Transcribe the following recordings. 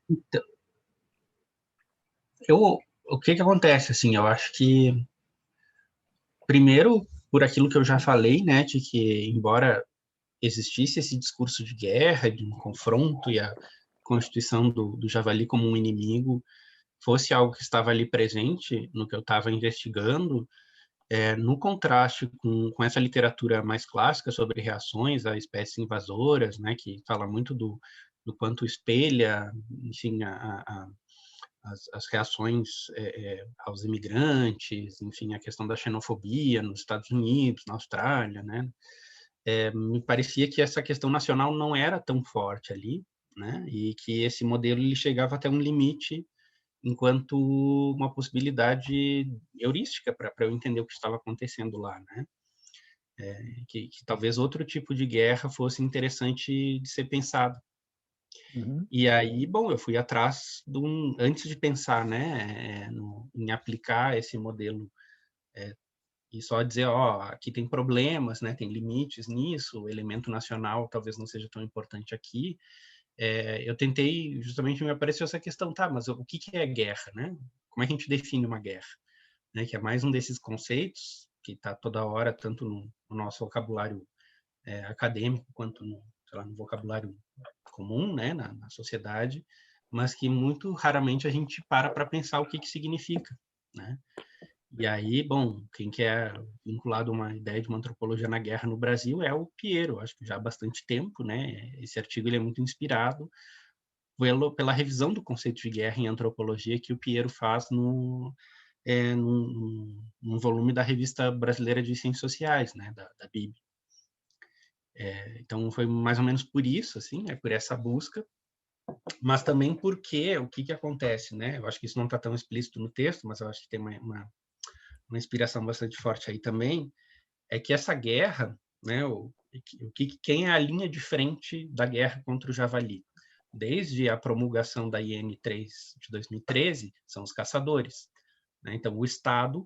Então, o que que acontece, assim, eu acho que, primeiro, por aquilo que eu já falei, né, de que, embora existisse esse discurso de guerra, de um confronto, e a constituição do javali como um inimigo fosse algo que estava ali presente no que eu estava investigando, no contraste com essa literatura mais clássica sobre reações a espécies invasoras, né, que fala muito do quanto espelha, enfim, as reações aos imigrantes, enfim, a questão da xenofobia nos Estados Unidos, na Austrália, né? Me parecia que essa questão nacional não era tão forte ali, né? E que esse modelo ele chegava até um limite enquanto uma possibilidade heurística para eu entender o que estava acontecendo lá, né? Que talvez outro tipo de guerra fosse interessante de ser pensado. Uhum. E aí, bom, eu fui atrás antes de pensar, né, em aplicar esse modelo e só dizer, ó, aqui tem problemas, né, tem limites nisso, o elemento nacional talvez não seja tão importante aqui. Eu tentei, justamente me apareceu essa questão, tá, mas o que é guerra, né? Como é que a gente define uma guerra? Né, que é mais um desses conceitos que está toda hora, tanto no nosso vocabulário acadêmico, quanto no, sei lá, no vocabulário comum, né, na sociedade, mas que muito raramente a gente para pensar o que significa, né? E aí, bom, quem quer vinculado a uma ideia de uma antropologia na guerra no Brasil é o Piero, acho que já há bastante tempo, né? Esse artigo ele é muito inspirado pela revisão do conceito de guerra em antropologia que o Piero faz num volume da Revista Brasileira de Ciências Sociais, né, da BIB. Então, foi mais ou menos por isso, assim, por essa busca, mas também porque o que acontece, né? Eu acho que isso não está tão explícito no texto, mas eu acho que tem uma inspiração bastante forte aí também, é que essa guerra, né, quem é a linha de frente da guerra contra o javali? Desde a promulgação da IN3 de 2013, são os caçadores. Né? Então, o Estado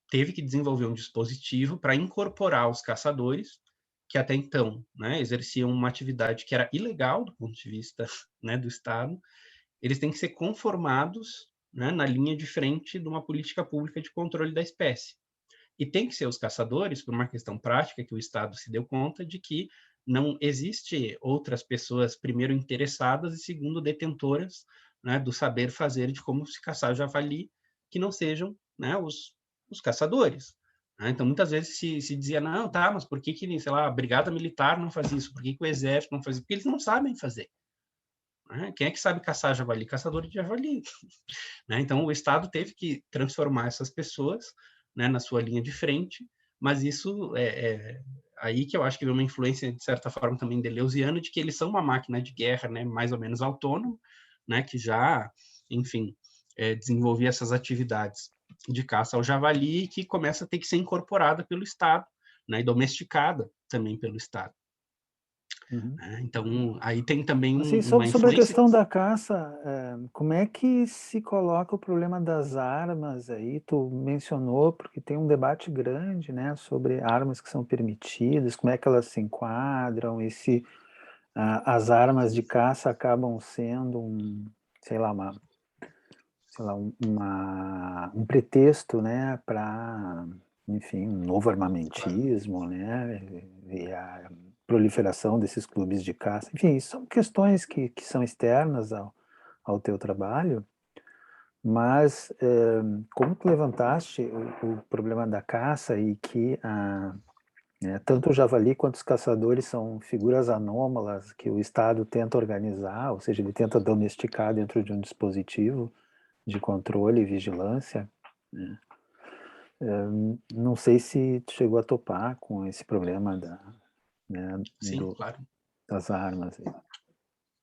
teve que desenvolver um dispositivo para incorporar os caçadores, que até então, né, exerciam uma atividade que era ilegal do ponto de vista, né, do Estado. Eles têm que ser conformados, né, na linha de frente de uma política pública de controle da espécie. E tem que ser os caçadores, por uma questão prática, que o Estado se deu conta de que não existe outras pessoas, primeiro, interessadas e, segundo, detentoras, né, do saber fazer de como se caçar javali, que não sejam, né, os caçadores. Né? Então, muitas vezes se dizia, não, tá, mas por que, sei lá, a brigada militar não faz isso? Por que o exército não faz isso? Porque eles não sabem fazer. Né? Quem é que sabe caçar javali? Caçador de javali. Né? Então, o Estado teve que transformar essas pessoas, né, na sua linha de frente, mas isso é aí que eu acho que vem uma influência, de certa forma, também deleuziana, de que eles são uma máquina de guerra, né, mais ou menos autônoma, né, que já, enfim, desenvolvia essas atividades de caça ao javali e que começa a ter que ser incorporada pelo Estado, né, e domesticada também pelo Estado. Uhum. Né? Então, aí tem também Assim, uma sobre a influência. questão da caça, como é que se coloca o problema das armas aí? Tu mencionou, porque tem um debate grande, né, sobre armas que são permitidas, como é que elas se enquadram, e se as armas de caça acabam sendo sei lá, um pretexto, né, para, enfim, um novo Claro. armamentismo, né, e a proliferação desses clubes de caça. Enfim, são questões que são externas ao teu trabalho, mas como tu levantaste o problema da caça e que tanto o javali quanto os caçadores são figuras anômalas que o Estado tenta organizar, ou seja, ele tenta domesticar dentro de um dispositivo de controle e vigilância, né? Não sei se tu chegou a topar com esse problema né, Sim, claro. das armas.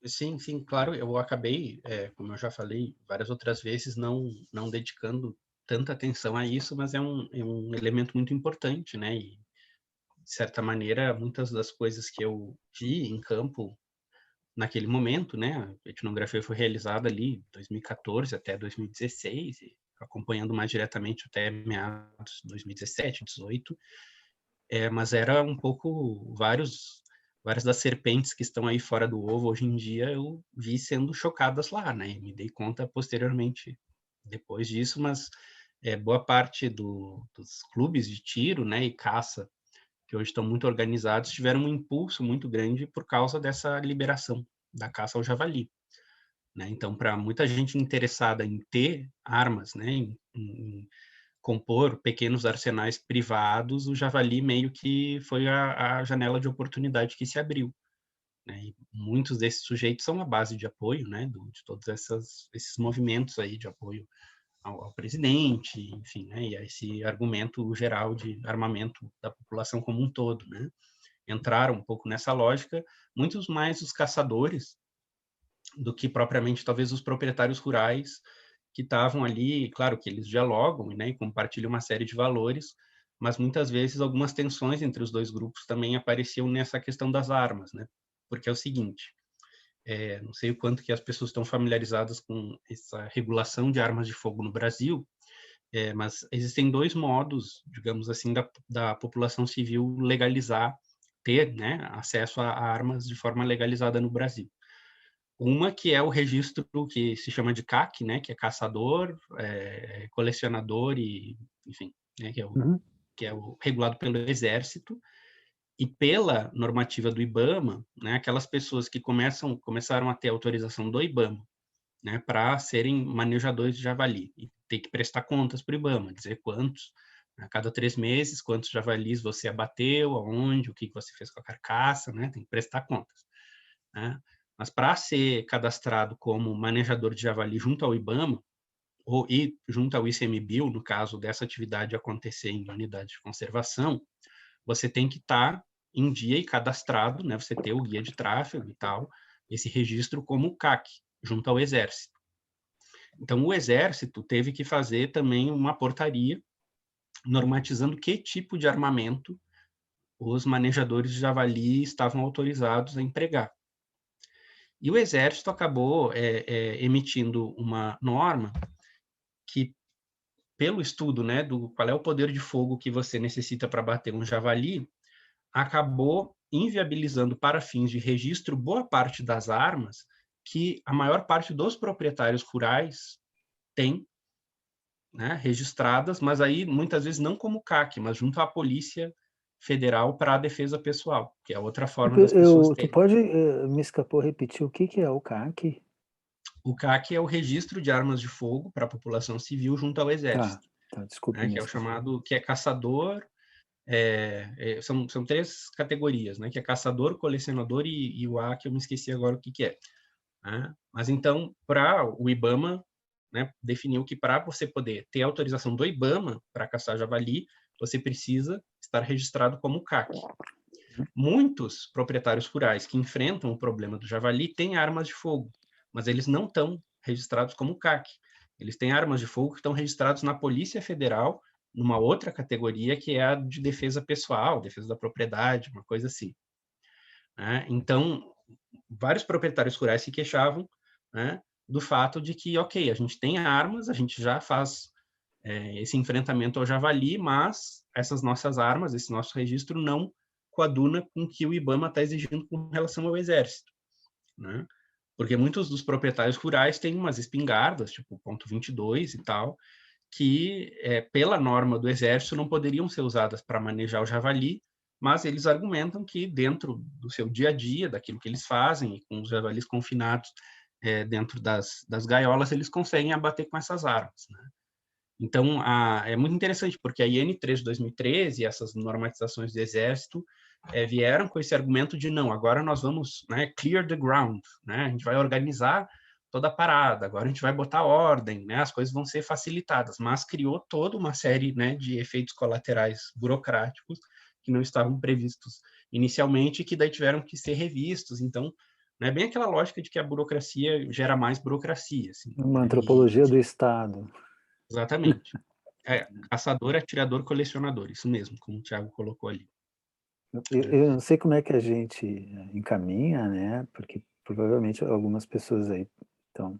Sim, sim, claro, eu acabei, como eu já falei várias outras vezes, não dedicando tanta atenção a isso, mas é um elemento muito importante, né? E, de certa maneira, muitas das coisas que eu vi em campo naquele momento, né? A etnografia foi realizada ali 2014 até 2016, e acompanhando mais diretamente até meados de 2017, 18, mas era um pouco vários várias das serpentes que estão aí fora do ovo hoje em dia eu vi sendo chocadas lá, né? E me dei conta posteriormente depois disso, mas boa parte dos clubes de tiro, né, e caça que hoje estão muito organizados tiveram um impulso muito grande por causa dessa liberação da caça ao javali, né? Então, para muita gente interessada em ter armas, né, em compor pequenos arsenais privados, o javali meio que foi a janela de oportunidade que se abriu, né? E muitos desses sujeitos são a base de apoio, né, de todos esses movimentos aí de apoio ao presidente, enfim, né, e a esse argumento geral de armamento da população como um todo, né? Entraram um pouco nessa lógica, muitos mais os caçadores do que propriamente talvez os proprietários rurais que estavam ali, claro que eles dialogam, né, e compartilham uma série de valores, mas muitas vezes algumas tensões entre os dois grupos também apareciam nessa questão das armas, né? Porque é o seguinte, não sei o quanto que as pessoas estão familiarizadas com essa regulação de armas de fogo no Brasil, mas existem dois modos, digamos assim, da população civil legalizar, ter, né, acesso a armas de forma legalizada no Brasil. Uma que é o registro que se chama de CAC, né, que é caçador, colecionador e, enfim, né, Uhum. que é o regulado pelo Exército, e pela normativa do IBAMA, né, aquelas pessoas que começaram a ter autorização do IBAMA, né, para serem manejadores de javali e ter que prestar contas para o IBAMA, dizer quantos, a cada 3 meses, quantos javalis você abateu, aonde, o que você fez com a carcaça, né, tem que prestar contas, né? Mas para ser cadastrado como manejador de javali junto ao IBAMA, ou e junto ao ICMBio, no caso dessa atividade acontecer em unidade de conservação, você tem que estar em dia e cadastrado, né? Você ter o guia de tráfego e tal, esse registro como CAC, junto ao Exército. Então, o Exército teve que fazer também uma portaria normatizando que tipo de armamento os manejadores de javali estavam autorizados a empregar. E o Exército acabou emitindo uma norma que, pelo estudo, né, do qual é o poder de fogo que você necessita para bater um javali, acabou inviabilizando para fins de registro boa parte das armas que a maior parte dos proprietários rurais tem, né, registradas, mas aí muitas vezes não como CAC, mas junto à Polícia Federal para a defesa pessoal, que é outra forma das pessoas Tu terem. pode, me escapou repetir o que é o CAC? O CAC é o Registro de Armas de Fogo para a população civil junto ao Tá, Exército, tá, desculpe né, me que é o escapar. chamado, que é caçador, são 3 categorias, né, que é caçador, colecionador e o A, que eu me esqueci agora o que é. Né? Mas então, para o IBAMA, né, definiu que para você poder ter autorização do IBAMA para caçar javali, você precisa estar registrado como CAC. Muitos proprietários rurais que enfrentam o problema do javali têm armas de fogo, mas eles não estão registrados como CAC. Eles têm armas de fogo que estão registrados na Polícia Federal, numa outra categoria que é a de defesa pessoal, defesa da propriedade, uma coisa assim. Né? Então, vários proprietários rurais se queixavam, né, do fato de que, ok, a gente tem armas, a gente já faz esse enfrentamento ao javali, mas essas nossas armas, esse nosso registro não coaduna com o que o IBAMA está exigindo com relação ao Exército, né? Porque muitos dos proprietários rurais têm umas espingardas, tipo ponto .22 e tal, que, pela norma do Exército, não poderiam ser usadas para manejar o javali, mas eles argumentam que dentro do seu dia a dia, daquilo que eles fazem, e com os javalis confinados dentro das gaiolas, eles conseguem abater com essas armas, né? Então, é muito interessante, porque a IN3 de 2013 e essas normatizações do Exército vieram com esse argumento de, não, agora nós vamos, né, clear the ground, né, a gente vai organizar toda a parada, agora a gente vai botar ordem, né, as coisas vão ser facilitadas, mas criou toda uma série, né, de efeitos colaterais burocráticos que não estavam previstos inicialmente e que daí tiveram que ser revistos. Então, não é bem aquela lógica de que a burocracia gera mais burocracia. Assim, Uma né, antropologia do Estado. exatamente. Caçador, atirador, colecionador, isso mesmo, como o Thiago colocou ali. Eu não sei como é que a gente encaminha, né, porque provavelmente algumas pessoas aí estão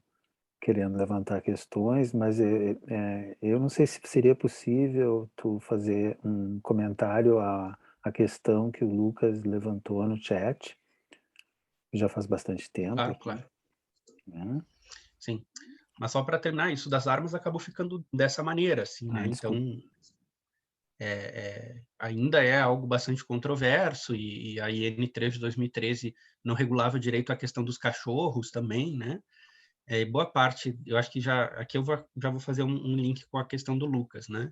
querendo levantar questões, mas eu não sei se seria possível tu fazer um comentário à questão que o Lucas levantou no chat, já faz bastante tempo Claro, aqui, claro. né? Sim. Mas só para terminar, isso das armas acabou ficando dessa maneira, assim, né? Então, Desculpa. ainda é algo bastante controverso, e a IN3 de 2013 não regulava direito a questão dos cachorros também, né? Boa parte, eu acho que aqui já vou fazer um link com a questão do Lucas, né?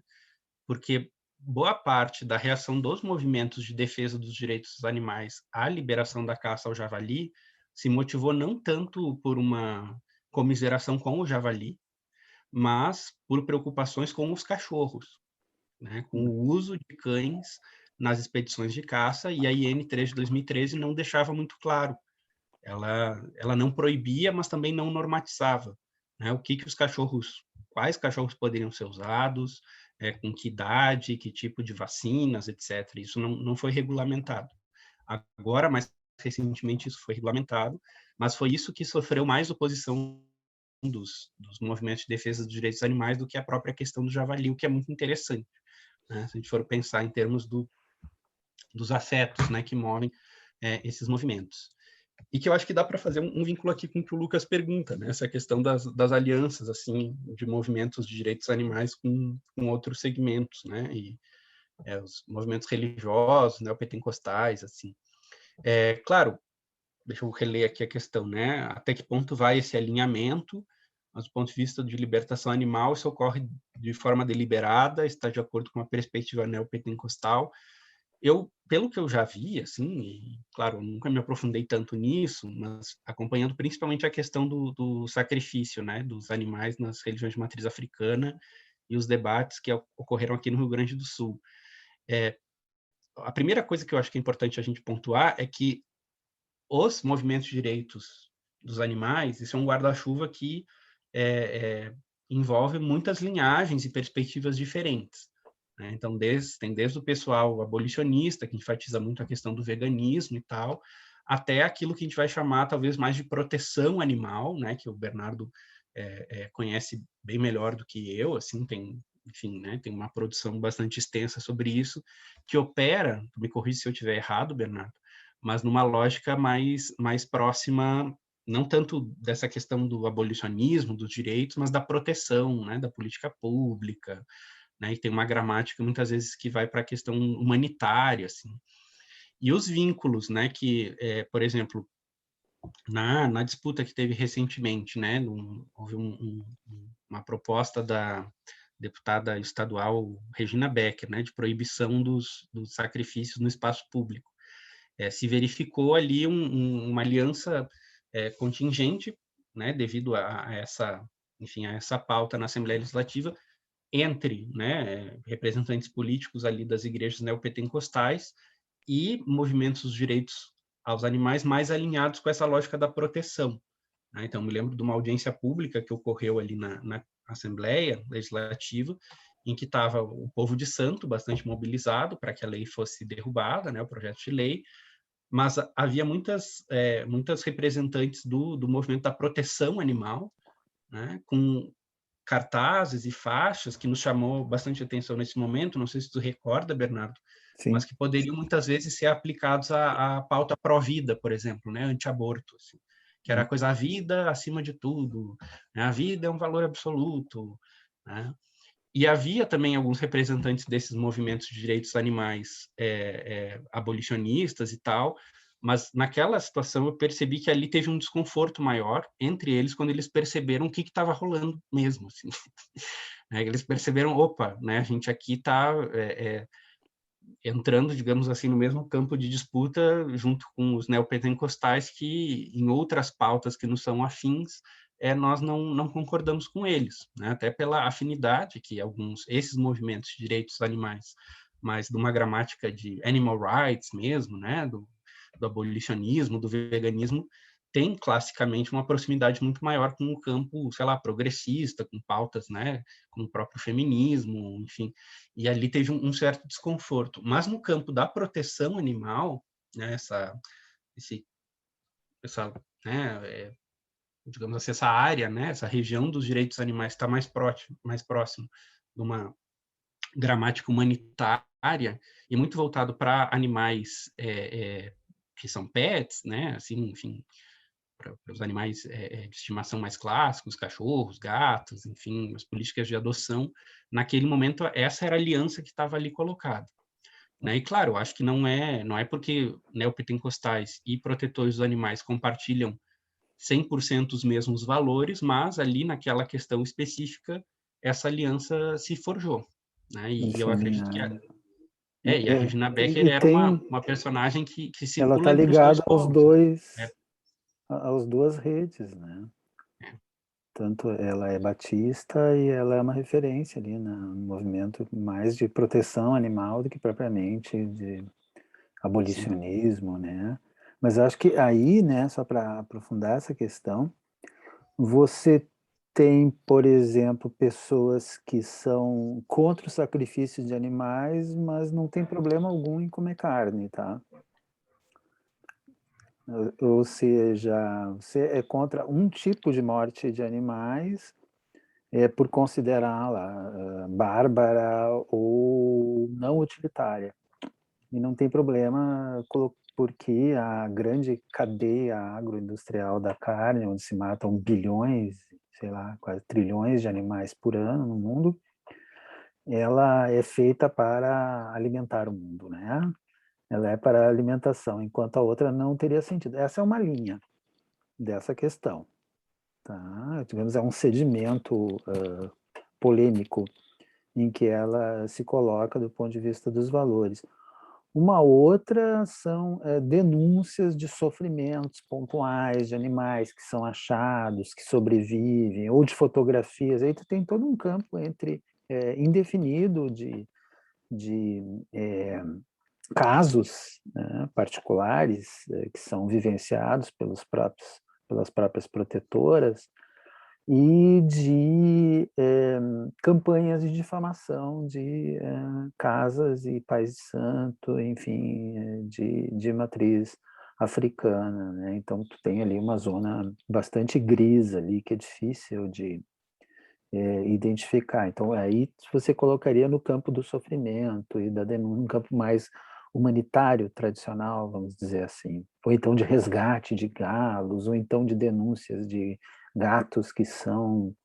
Porque boa parte da reação dos movimentos de defesa dos direitos dos animais à liberação da caça ao javali se motivou não tanto por uma comiseração com o javali, mas por preocupações com os cachorros, né? Com o uso de cães nas expedições de caça, e a IN3 de 2013 não deixava muito claro. Ela não proibia, mas também não normatizava, né? O que os cachorros, quais cachorros poderiam ser usados, com que idade, que tipo de vacinas, etc. Isso não foi regulamentado. Agora, mais recentemente, isso foi regulamentado, mas foi isso que sofreu mais oposição dos movimentos de defesa dos direitos animais do que a própria questão do javali, o que é muito interessante, né? Se a gente for pensar em termos dos afetos, né, que movem esses movimentos. E que eu acho que dá para fazer um vínculo aqui com o que o Lucas pergunta, né? Essa questão das alianças, assim, de movimentos de direitos animais com outros segmentos, né? E os movimentos religiosos, neopentecostais, assim. Claro, deixa eu reler aqui a questão, né? Até que ponto vai esse alinhamento? Mas do ponto de vista de libertação animal, isso ocorre de forma deliberada, está de acordo com a perspectiva neopentecostal. Pelo que eu já vi, assim, e, claro, eu nunca me aprofundei tanto nisso, mas acompanhando principalmente a questão do sacrifício, né, dos animais nas religiões de matriz africana e os debates que ocorreram aqui no Rio Grande do Sul. A primeira coisa que eu acho que é importante a gente pontuar é que os movimentos de direitos dos animais, isso é um guarda-chuva que envolve muitas linhagens e perspectivas diferentes, né? Então, tem desde o pessoal abolicionista, que enfatiza muito a questão do veganismo e tal, até aquilo que a gente vai chamar, talvez, mais de proteção animal, né? Que o Bernardo conhece bem melhor do que eu, assim, enfim, né? Tem uma produção bastante extensa sobre isso, que opera, me corrija se eu estiver errado, Bernardo, mas numa lógica mais próxima, não tanto dessa questão do abolicionismo, dos direitos, mas da proteção, né, da política pública, né, e tem uma gramática muitas vezes que vai para a questão humanitária, assim. E os vínculos, né, que, por exemplo, na disputa que teve recentemente, né, houve uma proposta da deputada estadual Regina Becker, né, de proibição dos sacrifícios no espaço público. Se verificou ali uma aliança contingente, né, devido a essa, enfim, a essa pauta na Assembleia Legislativa, entre, né, representantes políticos ali das igrejas neopentecostais e movimentos dos direitos aos animais mais alinhados com essa lógica da proteção, né? Então, me lembro de uma audiência pública que ocorreu ali na Assembleia Legislativa, em que estava o povo de Santo bastante mobilizado para que a lei fosse derrubada, né, o projeto de lei, mas havia muitas representantes do movimento da proteção animal, né, com cartazes e faixas que nos chamou bastante atenção nesse momento, não sei se tu recorda, Bernardo, mas Sim. que poderiam muitas vezes ser aplicados à pauta pró-vida, por exemplo, né, anti-aborto, assim, que era a coisa, a vida acima de tudo, né, a vida é um valor absoluto, né? E havia também alguns representantes desses movimentos de direitos animais abolicionistas e tal, mas naquela situação eu percebi que ali teve um desconforto maior entre eles quando eles perceberam o que estava rolando mesmo, assim. Eles perceberam, opa, né, a gente aqui está entrando, digamos assim, no mesmo campo de disputa junto com os neopentecostais que, em outras pautas que nos são afins, nós não concordamos com eles, né? Até pela afinidade que esses movimentos de direitos animais, mas de uma gramática de animal rights mesmo, né? Do abolicionismo, do veganismo, tem classicamente uma proximidade muito maior com o campo, sei lá, progressista, com pautas, né? Com o próprio feminismo, enfim, e ali teve um certo desconforto. Mas no campo da proteção animal, né, esse, essa, né, digamos assim, essa área, né, essa região dos direitos animais está mais próximo de uma gramática humanitária e muito voltado para animais que são pets, né? Assim, enfim, para os animais de estimação mais clássicos, cachorros, gatos, enfim, as políticas de adoção. Naquele momento, essa era a aliança que estava ali colocada. Né? E, claro, eu acho que não é porque neopentecostais e protetores dos animais compartilham 100% os mesmos valores, mas ali naquela questão específica, essa aliança se forjou. Né? E Essa eu acredito que linha... e a Regina Becker E era tem... uma personagem que Ela circula está entre os dois ligada aos povos. Né? dois... às duas redes, né? É. Tanto ela é batista e ela é uma referência ali no movimento mais de proteção animal do que propriamente de abolicionismo, né? Mas acho que aí, né, só para aprofundar essa questão, você tem, por exemplo, pessoas que são contra o sacrifício de animais, mas não tem problema algum em comer carne, tá? Ou seja, você é contra um tipo de morte de animais por considerá-la bárbara ou não utilitária. E não tem problema, porque a grande cadeia agroindustrial da carne, onde se matam bilhões, sei lá, quase trilhões de animais por ano no mundo, ela é feita para alimentar o mundo, né? Ela é para alimentação, enquanto a outra não teria sentido. Essa é uma linha dessa questão, tá? Digamos, é um sedimento polêmico em que ela se coloca do ponto de vista dos valores. Uma outra são denúncias de sofrimentos pontuais de animais que são achados, que sobrevivem, ou de fotografias. Aí tu tem todo um campo entre indefinido de casos, né, particulares que são vivenciados pelas próprias protetoras, e de campanhas de difamação de casas e pais de santo, enfim, de matriz africana, né? Então, tu tem ali uma zona bastante gris ali, que é difícil de identificar. Então, aí você colocaria no campo do sofrimento e da denúncia, um campo mais humanitário, tradicional, vamos dizer assim. Ou então de resgate de galos, ou então de denúncias de gatos que são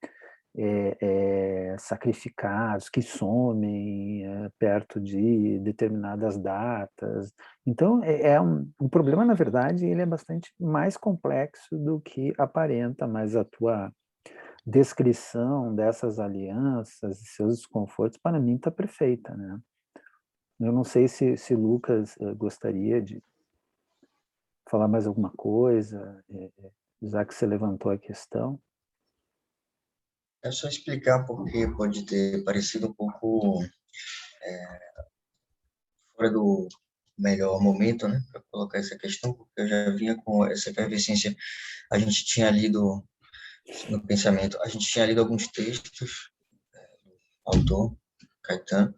sacrificados, que somem perto de determinadas datas. Então, um problema, na verdade, ele é bastante mais complexo do que aparenta, mas a tua descrição dessas alianças e seus desconfortos, para mim, está perfeita, né? Eu não sei se Lucas gostaria de falar mais alguma coisa, já que você levantou a questão. É só explicar porque pode ter parecido um pouco fora do melhor momento, né, para colocar essa questão, porque eu já vinha com essa efervescência. A gente tinha lido no pensamento, a gente tinha lido alguns textos do autor, Caetano,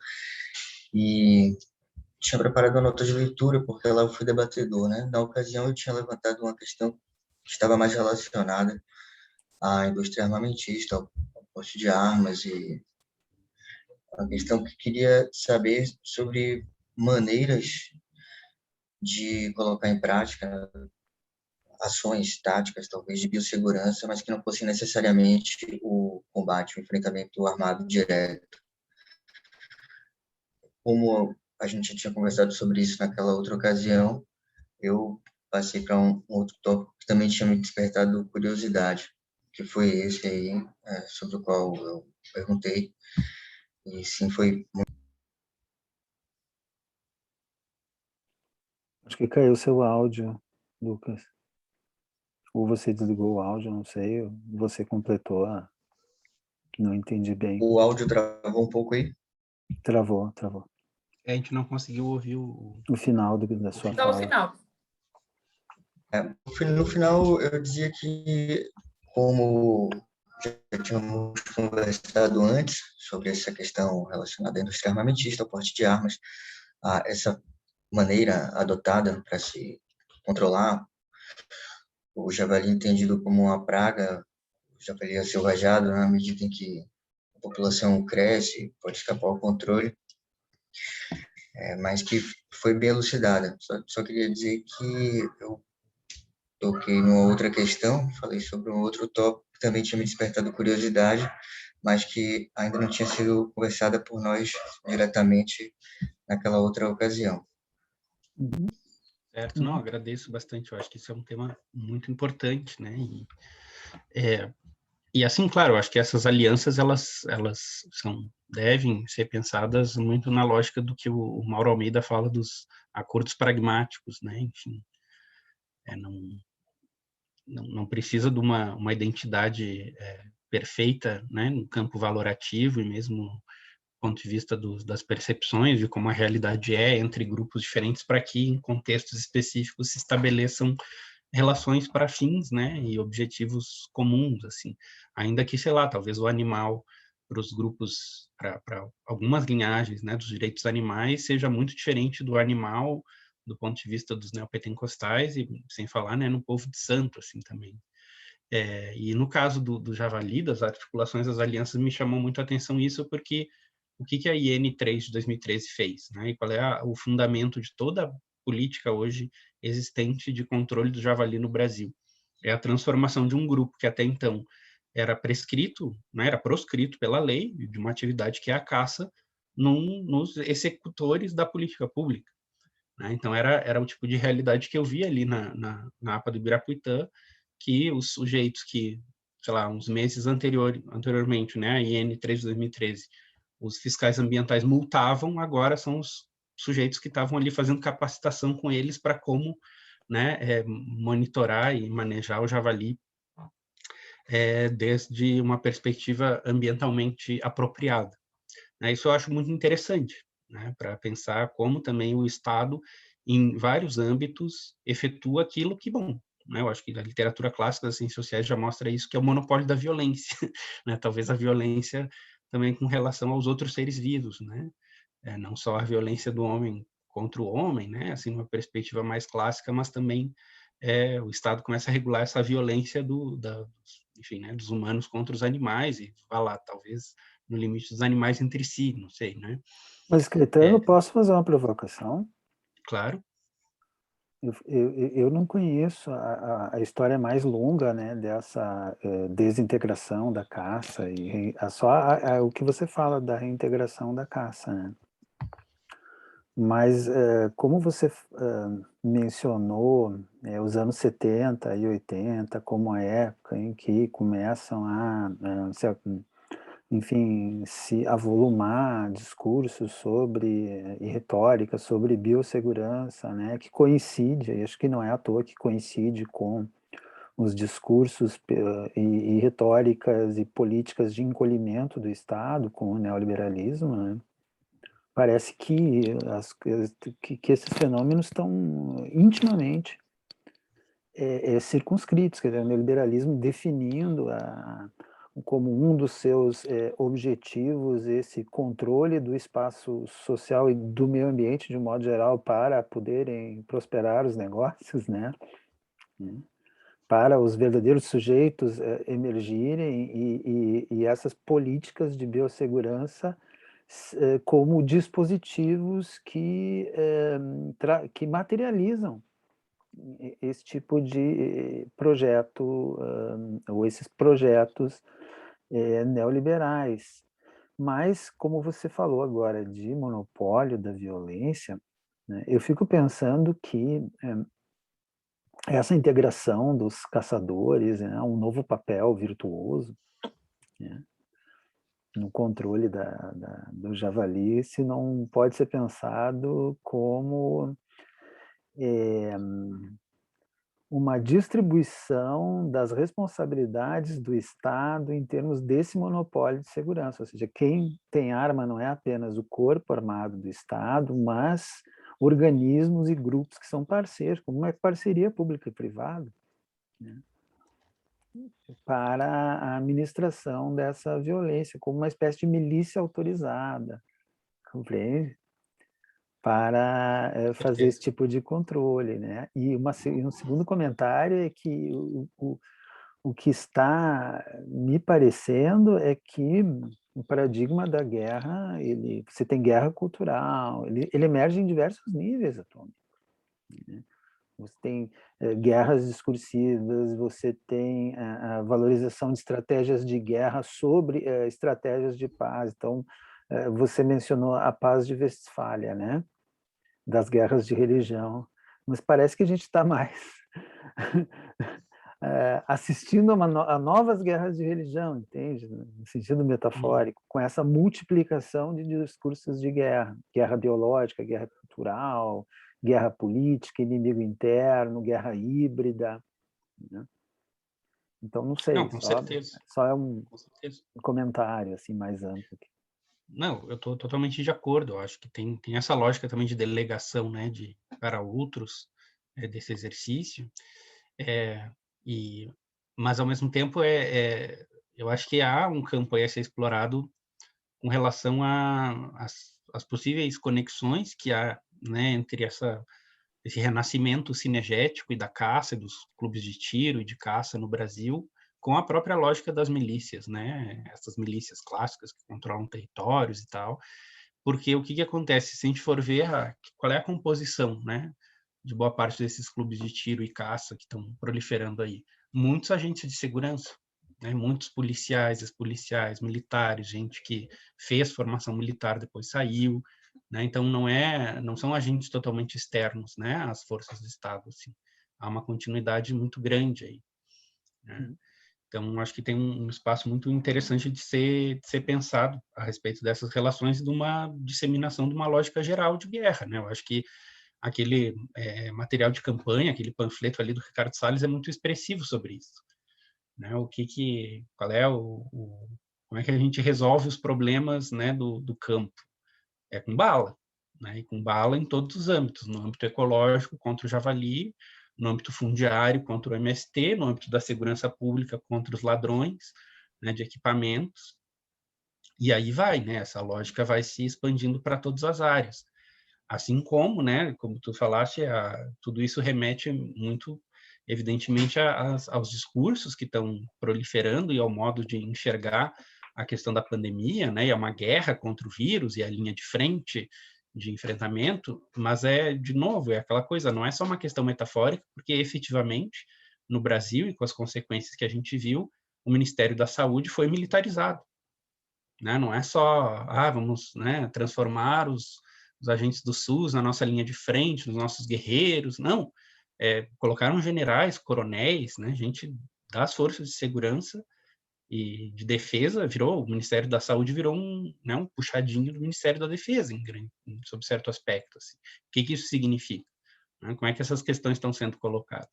e tinha preparado uma nota de leitura, porque lá eu fui debatedor, né? Na ocasião eu tinha levantado uma questão que estava mais relacionada à indústria armamentista, ao porte de armas, e uma questão que queria saber sobre maneiras de colocar em prática ações táticas, talvez, de biossegurança, mas que não fossem necessariamente o combate, o enfrentamento armado direto. Como a gente tinha conversado sobre isso naquela outra ocasião, eu passei para um outro tópico que também tinha me despertado curiosidade, que foi esse aí, sobre o qual eu perguntei, e sim, foi muito... Acho que caiu seu áudio, Lucas. Ou você desligou o áudio, não sei, ou você completou, não entendi bem. O áudio travou um pouco aí? Travou. A gente não conseguiu ouvir O final da sua Só o fala. final. No final, eu dizia que, como já tínhamos conversado antes sobre essa questão relacionada à indústria armamentista, ao porte de armas, essa maneira adotada para se controlar o javali entendido como uma praga, o javali acelvajado, na medida em que a população cresce, pode escapar ao controle. mas que foi bem elucidada. Só queria dizer que eu toquei numa outra questão, falei sobre um outro tópico que também tinha me despertado curiosidade, mas que ainda não tinha sido conversada por nós diretamente naquela outra ocasião. Uhum. Certo, não, agradeço bastante, eu acho que isso é um tema muito importante, né, e assim, claro, eu acho que essas alianças, elas devem ser pensadas muito na lógica do que o Mauro Almeida fala dos acordos pragmáticos, né, enfim, não precisa de uma identidade perfeita, né, no campo valorativo e mesmo do ponto de vista das percepções de como a realidade é entre grupos diferentes para que em contextos específicos se estabeleçam relações para fins, né, e objetivos comuns, assim, ainda que, sei lá, talvez o animal para os grupos, para algumas linhagens, né, dos direitos animais seja muito diferente do animal do ponto de vista dos neopentecostais e sem falar, né, no povo de santo, assim, também. E no caso do javali, das articulações das alianças, me chamou muito a atenção isso, porque o que a IN3 de 2013 fez, né? E qual é o fundamento de toda a política hoje existente de controle do javali no Brasil? É a transformação de um grupo que até então era prescrito, né, era proscrito pela lei de uma atividade que é a caça, nos executores da política pública. Né? Então, era o tipo de realidade que eu vi ali na APA do Ibirapuitã, que os sujeitos que, sei lá, uns meses anteriormente, né, a IN3 de 2013, os fiscais ambientais multavam, agora são os sujeitos que estavam ali fazendo capacitação com eles para como, né, monitorar e manejar o javali desde uma perspectiva ambientalmente apropriada. Né? Isso eu acho muito interessante, né, para pensar como também o Estado, em vários âmbitos, efetua aquilo que, bom, né, eu acho que a literatura clássica das ciências sociais já mostra isso, que é o monopólio da violência, né, talvez a violência também com relação aos outros seres vivos, né, não só a violência do homem contra o homem, né, assim, uma perspectiva mais clássica, mas também o Estado começa a regular essa violência enfim, né, dos humanos contra os animais e, vai lá, talvez no limite dos animais entre si, não sei, né? Mas, Caetano, posso fazer uma provocação? Claro. Eu não conheço a história mais longa, né, dessa desintegração da caça, e só o que você fala da reintegração da caça, né? Mas, como você mencionou os anos 70 e 80 como a época em que começam enfim, se avolumar discursos sobre, e retórica sobre biossegurança, né, que coincide, e acho que não é à toa que coincide com os discursos e retóricas e políticas de encolhimento do Estado com o neoliberalismo, né? Parece que esses fenômenos estão intimamente circunscritos, quer dizer, o neoliberalismo definindo como um dos seus objetivos esse controle do espaço social e do meio ambiente de um modo geral para poderem prosperar os negócios, né? Para os verdadeiros sujeitos emergirem e essas políticas de biossegurança como dispositivos que materializam esse tipo de projeto, ou esses projetos neoliberais. Mas, como você falou agora de monopólio da violência, né, eu fico pensando que essa integração dos caçadores, né, um novo papel virtuoso, né, no controle do javali, se não pode ser pensado como uma distribuição das responsabilidades do Estado em termos desse monopólio de segurança, ou seja, quem tem arma não é apenas o corpo armado do Estado, mas organismos e grupos que são parceiros, como uma parceria pública e privada, né, para a administração dessa violência, como uma espécie de milícia autorizada, compreende? Para fazer esse tipo de controle, né? E um segundo comentário é que o que está me parecendo é que o paradigma da guerra, você tem guerra cultural, ele emerge em diversos níveis atualmente, né? Você tem guerras discursivas, você tem a valorização de estratégias de guerra sobre estratégias de paz. Então, você mencionou a paz de Westfália, né? Das guerras de religião, mas parece que a gente está mais assistindo a novas guerras de religião, entende? No sentido metafórico, com essa multiplicação de discursos de guerra, guerra biológica, guerra cultural, guerra política, inimigo interno, guerra híbrida, né? Então, não Não, sei, com certeza. só é um Com certeza. comentário assim mais amplo aqui. Não, eu estou totalmente de acordo. Eu acho que tem essa lógica também de delegação, né, para outros, desse exercício. É, e, mas, ao mesmo tempo, eu acho que há um campo aí a ser explorado com relação às possíveis conexões que há, né, entre esse renascimento cinegético e da caça, e dos clubes de tiro e de caça no Brasil, com a própria lógica das milícias, né? Essas milícias clássicas que controlam territórios e tal. Porque o que acontece? Se a gente for ver qual é a composição, né, de boa parte desses clubes de tiro e caça que estão proliferando aí, muitos agentes de segurança, né, muitos policiais, ex-policiais, militares, gente que fez formação militar depois saiu, né? Então não são agentes totalmente externos, né, às forças do Estado, assim. Há uma continuidade muito grande aí, né? Então, acho que tem um espaço muito interessante de ser pensado a respeito dessas relações e de uma disseminação de uma lógica geral de guerra, né? Eu acho que aquele material de campanha, aquele panfleto ali do Ricardo Salles é muito expressivo sobre isso, né? Qual é como é que a gente resolve os problemas, né, do campo? É com bala, né? E com bala em todos os âmbitos, no âmbito ecológico contra o javali, no âmbito fundiário contra o MST, no âmbito da segurança pública contra os ladrões, né, de equipamentos. E aí vai, né? Essa lógica vai se expandindo para todas as áreas. Assim como, né, como tu falaste, tudo isso remete muito, evidentemente, aos discursos que estão proliferando e ao modo de enxergar a questão da pandemia, né, e é uma guerra contra o vírus e a linha de frente de enfrentamento, mas de novo, é aquela coisa, não é só uma questão metafórica, porque efetivamente, no Brasil e com as consequências que a gente viu, o Ministério da Saúde foi militarizado, né? Não é só, vamos, né, transformar os agentes do SUS na nossa linha de frente, nos nossos guerreiros, não. Colocaram generais, coronéis, né, gente das forças de segurança e de defesa, o Ministério da Saúde virou né, um puxadinho do Ministério da Defesa, sob certo aspecto. Assim. O que isso significa? Né? Como é que essas questões estão sendo colocadas?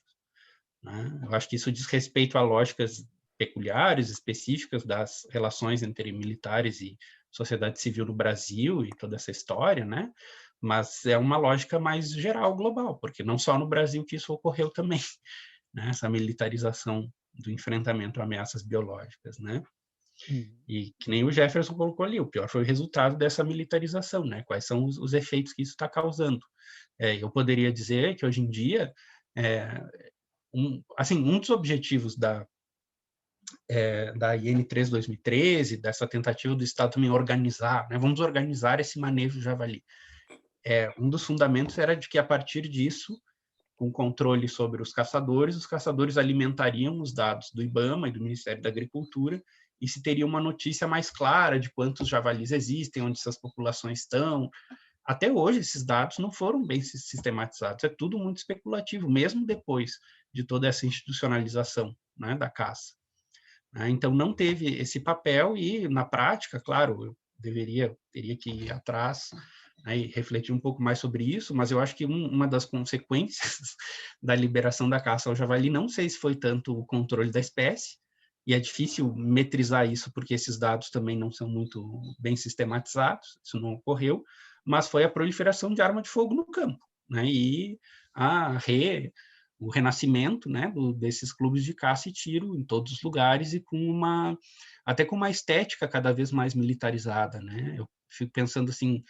Né? Eu acho que isso diz respeito a lógicas peculiares, específicas das relações entre militares e sociedade civil no Brasil e toda essa história, né? Mas é uma lógica mais geral, global, porque não só no Brasil que isso ocorreu também, né? Essa militarização do enfrentamento a ameaças biológicas, né? E que nem o Jefferson colocou ali, o pior foi o resultado dessa militarização, né? Quais são os efeitos que isso está causando? Eu poderia dizer que hoje em dia um dos objetivos da IN3 2013, dessa tentativa do Estado também organizar, né? Vamos organizar esse manejo javali. Um dos fundamentos era de que, a partir disso, com controle sobre os caçadores alimentariam os dados do IBAMA e do Ministério da Agricultura e se teria uma notícia mais clara de quantos javalis existem, onde essas populações estão. Até hoje, esses dados não foram bem sistematizados, é tudo muito especulativo, mesmo depois de toda essa institucionalização, né, da caça. Então, não teve esse papel e, na prática, claro, eu teria que ir atrás, né, e refletir um pouco mais sobre isso, mas eu acho que uma das consequências da liberação da caça ao javali, não sei se foi tanto o controle da espécie, e é difícil metrizar isso porque esses dados também não são muito bem sistematizados, isso não ocorreu, mas foi a proliferação de arma de fogo no campo, né, e o renascimento, né, desses clubes de caça e tiro em todos os lugares e até com uma estética cada vez mais militarizada, né? Eu fico pensando assim,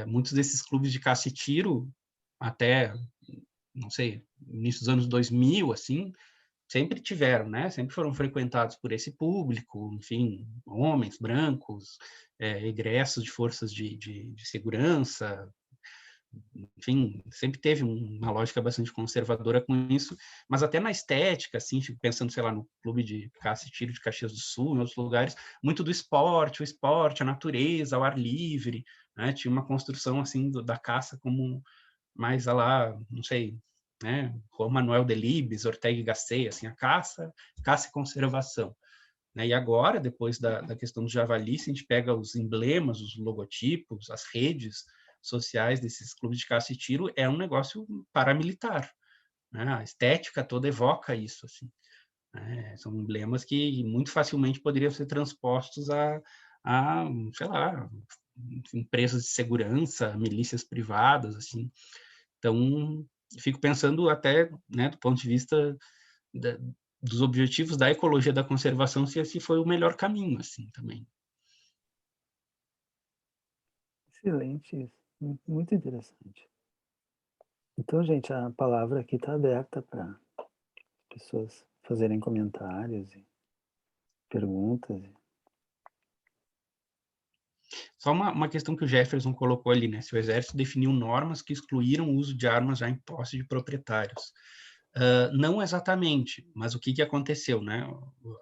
muitos desses clubes de caça e tiro até, não sei, início dos anos 2000, assim, sempre tiveram, né? Sempre foram frequentados por esse público, enfim, homens brancos, egressos de forças de segurança, enfim, sempre teve uma lógica bastante conservadora com isso, mas até na estética, assim, fico pensando, sei lá, no clube de caça e tiro de Caxias do Sul, em outros lugares, muito do esporte, o esporte, a natureza, o ar livre, né? Tinha uma construção, assim, da caça como mais, lá, não sei, né? Juan Manuel Delibes, Ortega y Gasset, assim, a caça e conservação. Né? E agora, depois da questão do javali, se a gente pega os emblemas, os logotipos, as redes sociais desses clubes de caça e tiro, é um negócio paramilitar. Né? A estética toda evoca isso. Assim, né? São emblemas que muito facilmente poderiam ser transpostos a sei lá, empresas de segurança, milícias privadas. Assim. Então, fico pensando até, né, do ponto de vista da, dos objetivos da ecologia da conservação, se esse foi o melhor caminho, assim, também. Excelente isso. Muito interessante. Então, gente, a palavra aqui está aberta para pessoas fazerem comentários e perguntas. Só uma questão que o Jefferson colocou ali, né? Se o Exército definiu normas que excluíram o uso de armas já em posse de proprietários. Não exatamente, mas o que aconteceu, né?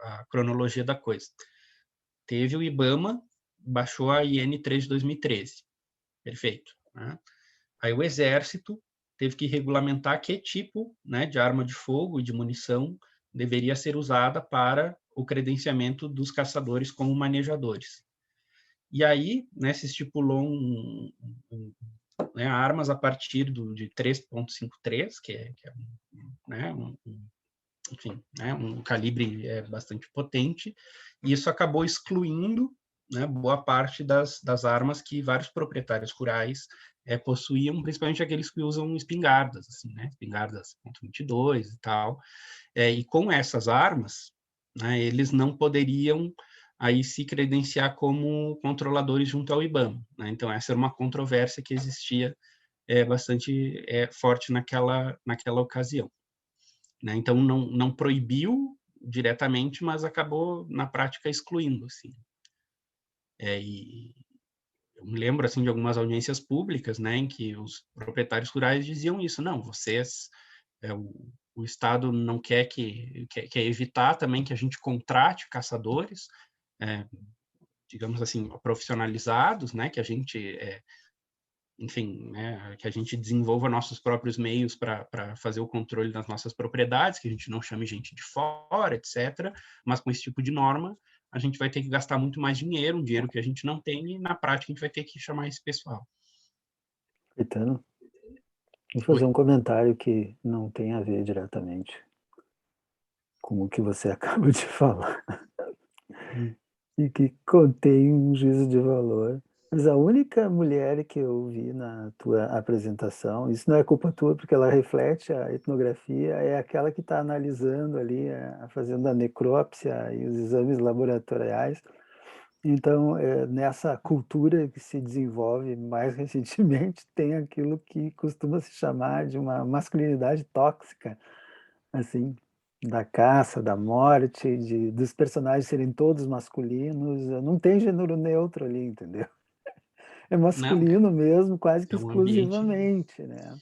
A cronologia da coisa. Teve o IBAMA, baixou a IN 3 de 2013. Perfeito. Né? Aí o Exército teve que regulamentar que tipo, né, de arma de fogo e de munição deveria ser usada para o credenciamento dos caçadores como manejadores. E aí, né, se estipulou né, armas a partir de 3.53, que é né, enfim, né, um calibre bastante potente, e isso acabou excluindo, né, boa parte das armas que vários proprietários rurais possuíam, principalmente aqueles que usam espingardas, assim, né, espingardas .22 e tal, e com essas armas, né, eles não poderiam aí se credenciar como controladores junto ao IBAMA, né? Então essa era uma controvérsia que existia bastante forte naquela ocasião. Né? Então, não proibiu diretamente, mas acabou, na prática, excluindo. Assim. E eu me lembro assim, de algumas audiências públicas, né, em que os proprietários rurais diziam isso. Não, vocês... o Estado não quer quer evitar também que a gente contrate caçadores, digamos assim, profissionalizados, né, que a gente... enfim, né, que a gente desenvolva nossos próprios meios para fazer o controle das nossas propriedades, que a gente não chame gente de fora, etc. Mas com esse tipo de norma, a gente vai ter que gastar muito mais dinheiro, um dinheiro que a gente não tem, e na prática a gente vai ter que chamar esse pessoal. Caetano, vou fazer um comentário que não tem a ver diretamente com o que você acaba de falar. E que contém um juízo de valor. Mas a única mulher que eu vi na tua apresentação, isso não é culpa tua, porque ela reflete a etnografia, é aquela que está analisando ali, fazendo a necrópsia e os exames laboratoriais. Então, nessa cultura que se desenvolve mais recentemente, tem aquilo que costuma se chamar de uma masculinidade tóxica, assim, da caça, da morte, dos personagens serem todos masculinos, não tem gênero neutro ali, entendeu? É Não, masculino mesmo, quase que é um ambiente, exclusivamente, né?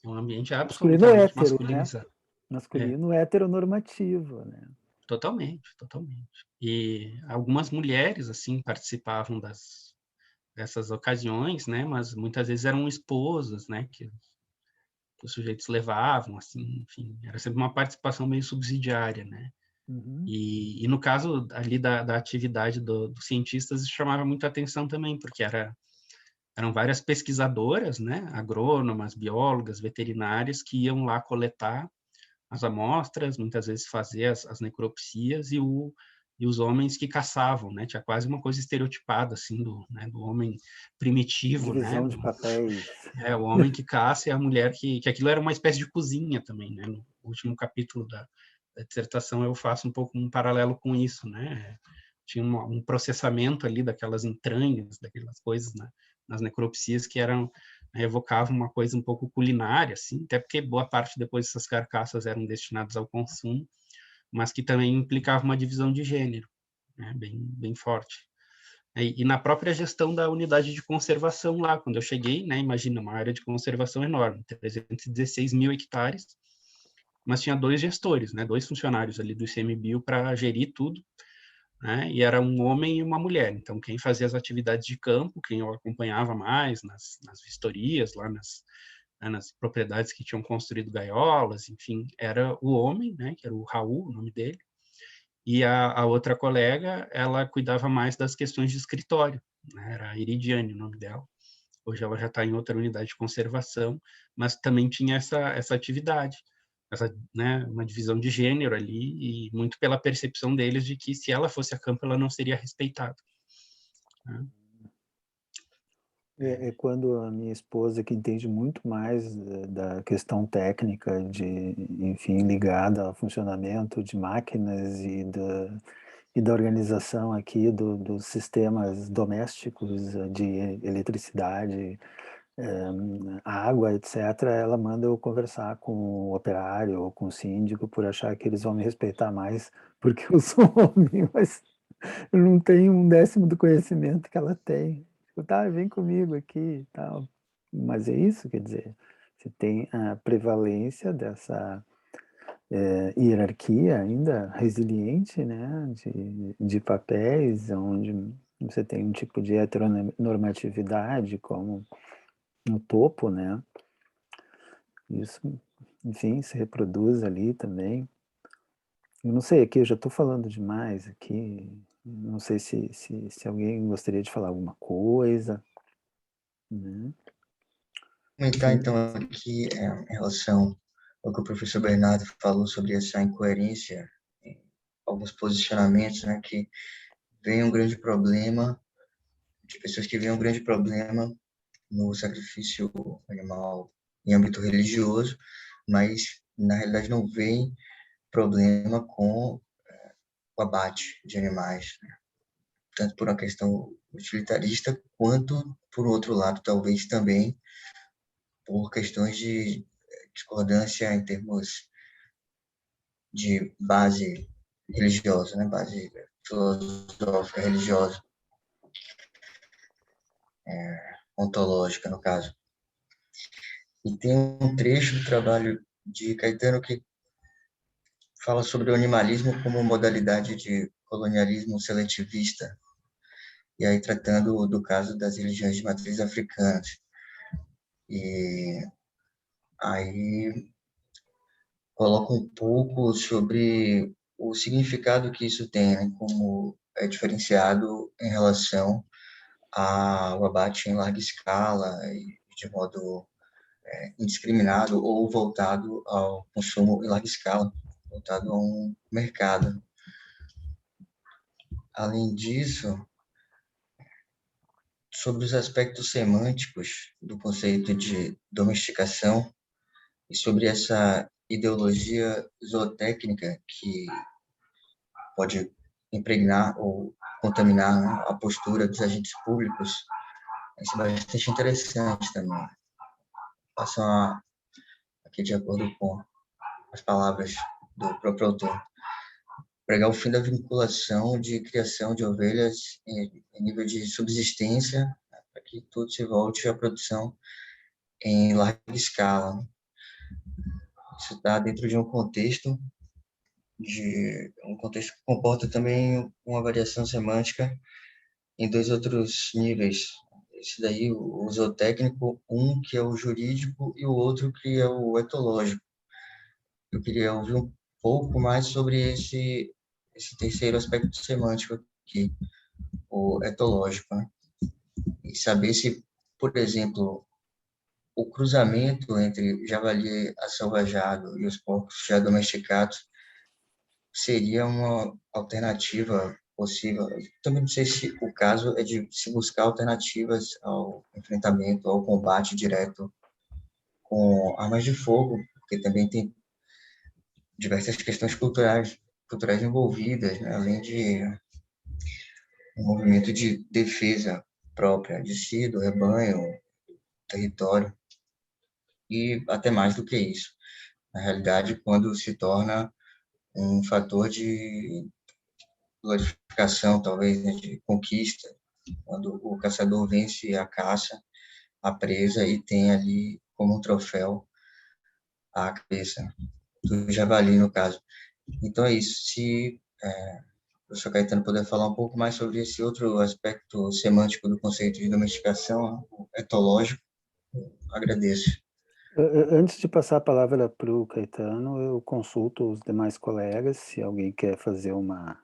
Masculino absolutamente hétero, né? masculinizado. Masculino heteronormativo, né? Totalmente, totalmente. E algumas mulheres, assim, participavam dessas ocasiões, né? Mas muitas vezes eram esposas, né? Que os sujeitos levavam, assim, enfim, era sempre uma participação meio subsidiária, né? Uhum. E no caso ali da atividade dos cientistas, isso chamava muita atenção também, porque eram várias pesquisadoras, né? Agrônomas, biólogas, veterinárias, que iam lá coletar as amostras, muitas vezes fazer as necropsias, e os homens que caçavam, né? Tinha quase uma coisa estereotipada, assim, do homem primitivo, né? Divisão de papéis. O homem que caça e a mulher que aquilo era uma espécie de cozinha também, né? No último capítulo da dissertação eu faço um pouco um paralelo com isso, né? Tinha um processamento ali daquelas entranhas, daquelas coisas, né? Nas necropsias que evocavam uma coisa um pouco culinária, assim, até porque boa parte depois dessas carcaças eram destinadas ao consumo, mas que também implicava uma divisão de gênero, né, bem forte. E na própria gestão da unidade de conservação lá, quando eu cheguei, né, imagina, uma área de conservação enorme, 316 mil hectares, mas tinha 2 gestores, né, 2 funcionários ali do ICMBio para gerir tudo, né, e era um homem e uma mulher. Então, quem fazia as atividades de campo, quem eu acompanhava mais nas vistorias, lá nas propriedades que tinham construído gaiolas, enfim, era o homem, né, que era o Raul, o nome dele, e a outra colega, ela cuidava mais das questões de escritório, né, era a Iridiane o nome dela. Hoje ela já está em outra unidade de conservação, mas também tinha essa atividade, né, uma divisão de gênero ali, e muito pela percepção deles de que se ela fosse a campo, ela não seria respeitada. Né? É quando a minha esposa, que entende muito mais da questão técnica, enfim, ligada ao funcionamento de máquinas e da organização aqui dos sistemas domésticos de eletricidade, água, etc., ela manda eu conversar com o operário ou com o síndico por achar que eles vão me respeitar mais porque eu sou homem, mas eu não tenho 1/10 do conhecimento que ela tem. Tá, vem comigo aqui e tal. Mas é isso, quer dizer, você tem a prevalência dessa hierarquia ainda resiliente, né, de papéis, onde você tem um tipo de heteronormatividade como no topo, né, isso, enfim, se reproduz ali também. Eu não sei, aqui eu já estou falando demais aqui, não sei se alguém gostaria de falar alguma coisa, né? Comentar, Sim. então, aqui em relação ao que o professor Bernardo falou sobre essa incoerência em alguns posicionamentos, né, que vem um grande problema, de pessoas que veem um grande problema no sacrifício animal em âmbito religioso, mas, na realidade, não veem problema com o abate de animais, né? Tanto por uma questão utilitarista, quanto, por outro lado, talvez também por questões de discordância em termos de base religiosa, né? Base filosófica religiosa, ontológica, no caso. E tem um trecho do trabalho de Caetano que fala sobre o animalismo como modalidade de colonialismo seletivista, e aí tratando do caso das religiões de matriz africanas. E aí coloca um pouco sobre o significado que isso tem, né, como é diferenciado em relação ao abate em larga escala e de modo indiscriminado ou voltado ao consumo em larga escala, voltado a um mercado. Além disso, sobre os aspectos semânticos do conceito de domesticação e sobre essa ideologia zootécnica que pode impregnar ou contaminar, né, a postura dos agentes públicos, isso é bastante interessante também. Passam aqui de acordo com as palavras do próprio autor, pregar o fim da vinculação de criação de ovelhas em nível de subsistência, né, para que tudo se volte à produção em larga escala. Isso está dentro de um contexto que comporta também uma variação semântica em 2 outros níveis. Esse daí, o zootécnico, um que é o jurídico e o outro que é o etológico. Eu queria ouvir um pouco mais sobre esse terceiro aspecto semântico aqui, o etológico, né? E saber se, por exemplo, o cruzamento entre javali assalvajado e os porcos já domesticados seria uma alternativa possível. Eu também não sei se o caso é de se buscar alternativas ao enfrentamento, ao combate direto com armas de fogo, porque também tem diversas questões culturais envolvidas, né? Além de um movimento de defesa própria de si, do rebanho, território, e até mais do que isso. Na realidade, quando se torna um fator de glorificação, talvez, né, de conquista, quando o caçador vence a caça, a presa, e tem ali como um troféu a cabeça do javali, no caso. Então é isso. Se o professor Caetano puder falar um pouco mais sobre esse outro aspecto semântico do conceito de domesticação, etológico, agradeço. Antes de passar a palavra para o Caetano, eu consulto os demais colegas, se alguém quer fazer uma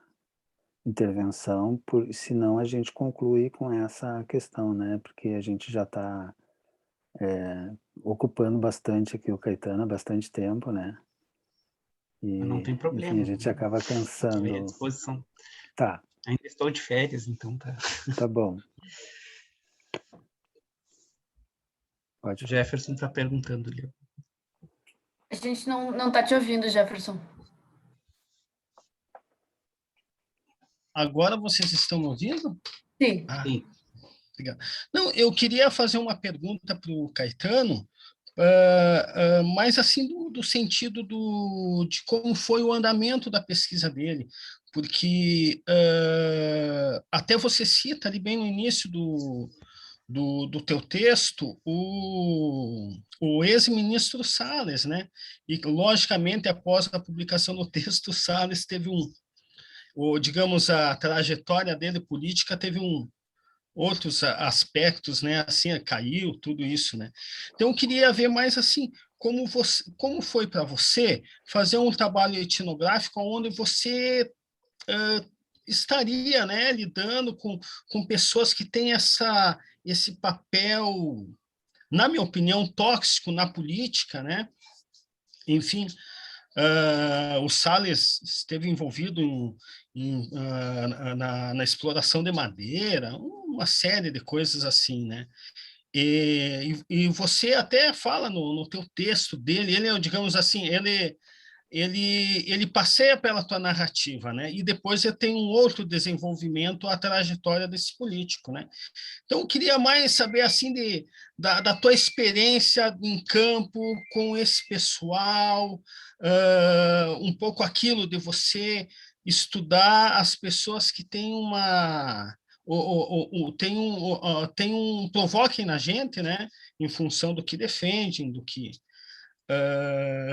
intervenção, senão a gente conclui com essa questão, né? Porque a gente já está ocupando bastante aqui o Caetano há bastante tempo, né? Não E, tem enfim, a problema. gente acaba Estou à cansando. disposição. Tá, Ainda estou de férias, então tá. tá bom. Pode O falar. Jefferson está perguntando ali. A gente não está te ouvindo, Jefferson. Agora vocês estão me ouvindo? Sim. Sim. Obrigado. Não, eu queria fazer uma pergunta para o Caetano, mas assim do sentido de como foi o andamento da pesquisa dele, porque até você cita ali bem no início do teu texto o ex-ministro Salles, né? E logicamente após a publicação do texto, Salles teve digamos, a trajetória dele política teve outros aspectos, né? Assim, caiu tudo isso, né? Então eu queria ver mais assim como foi para você fazer um trabalho etnográfico onde você estaria, né, lidando com pessoas que têm esse papel, na minha opinião, tóxico na política, né? Enfim, o Salles esteve envolvido na exploração de madeira, uma série de coisas assim, né? E você até fala no teu texto dele, ele, digamos assim, ele passeia pela tua narrativa, né? E depois ele tem um outro desenvolvimento, a trajetória desse político, né? Então, eu queria mais saber assim da tua experiência em campo com esse pessoal, um pouco aquilo de você estudar as pessoas que têm tem provoquem na gente, né, em função do que defendem, do que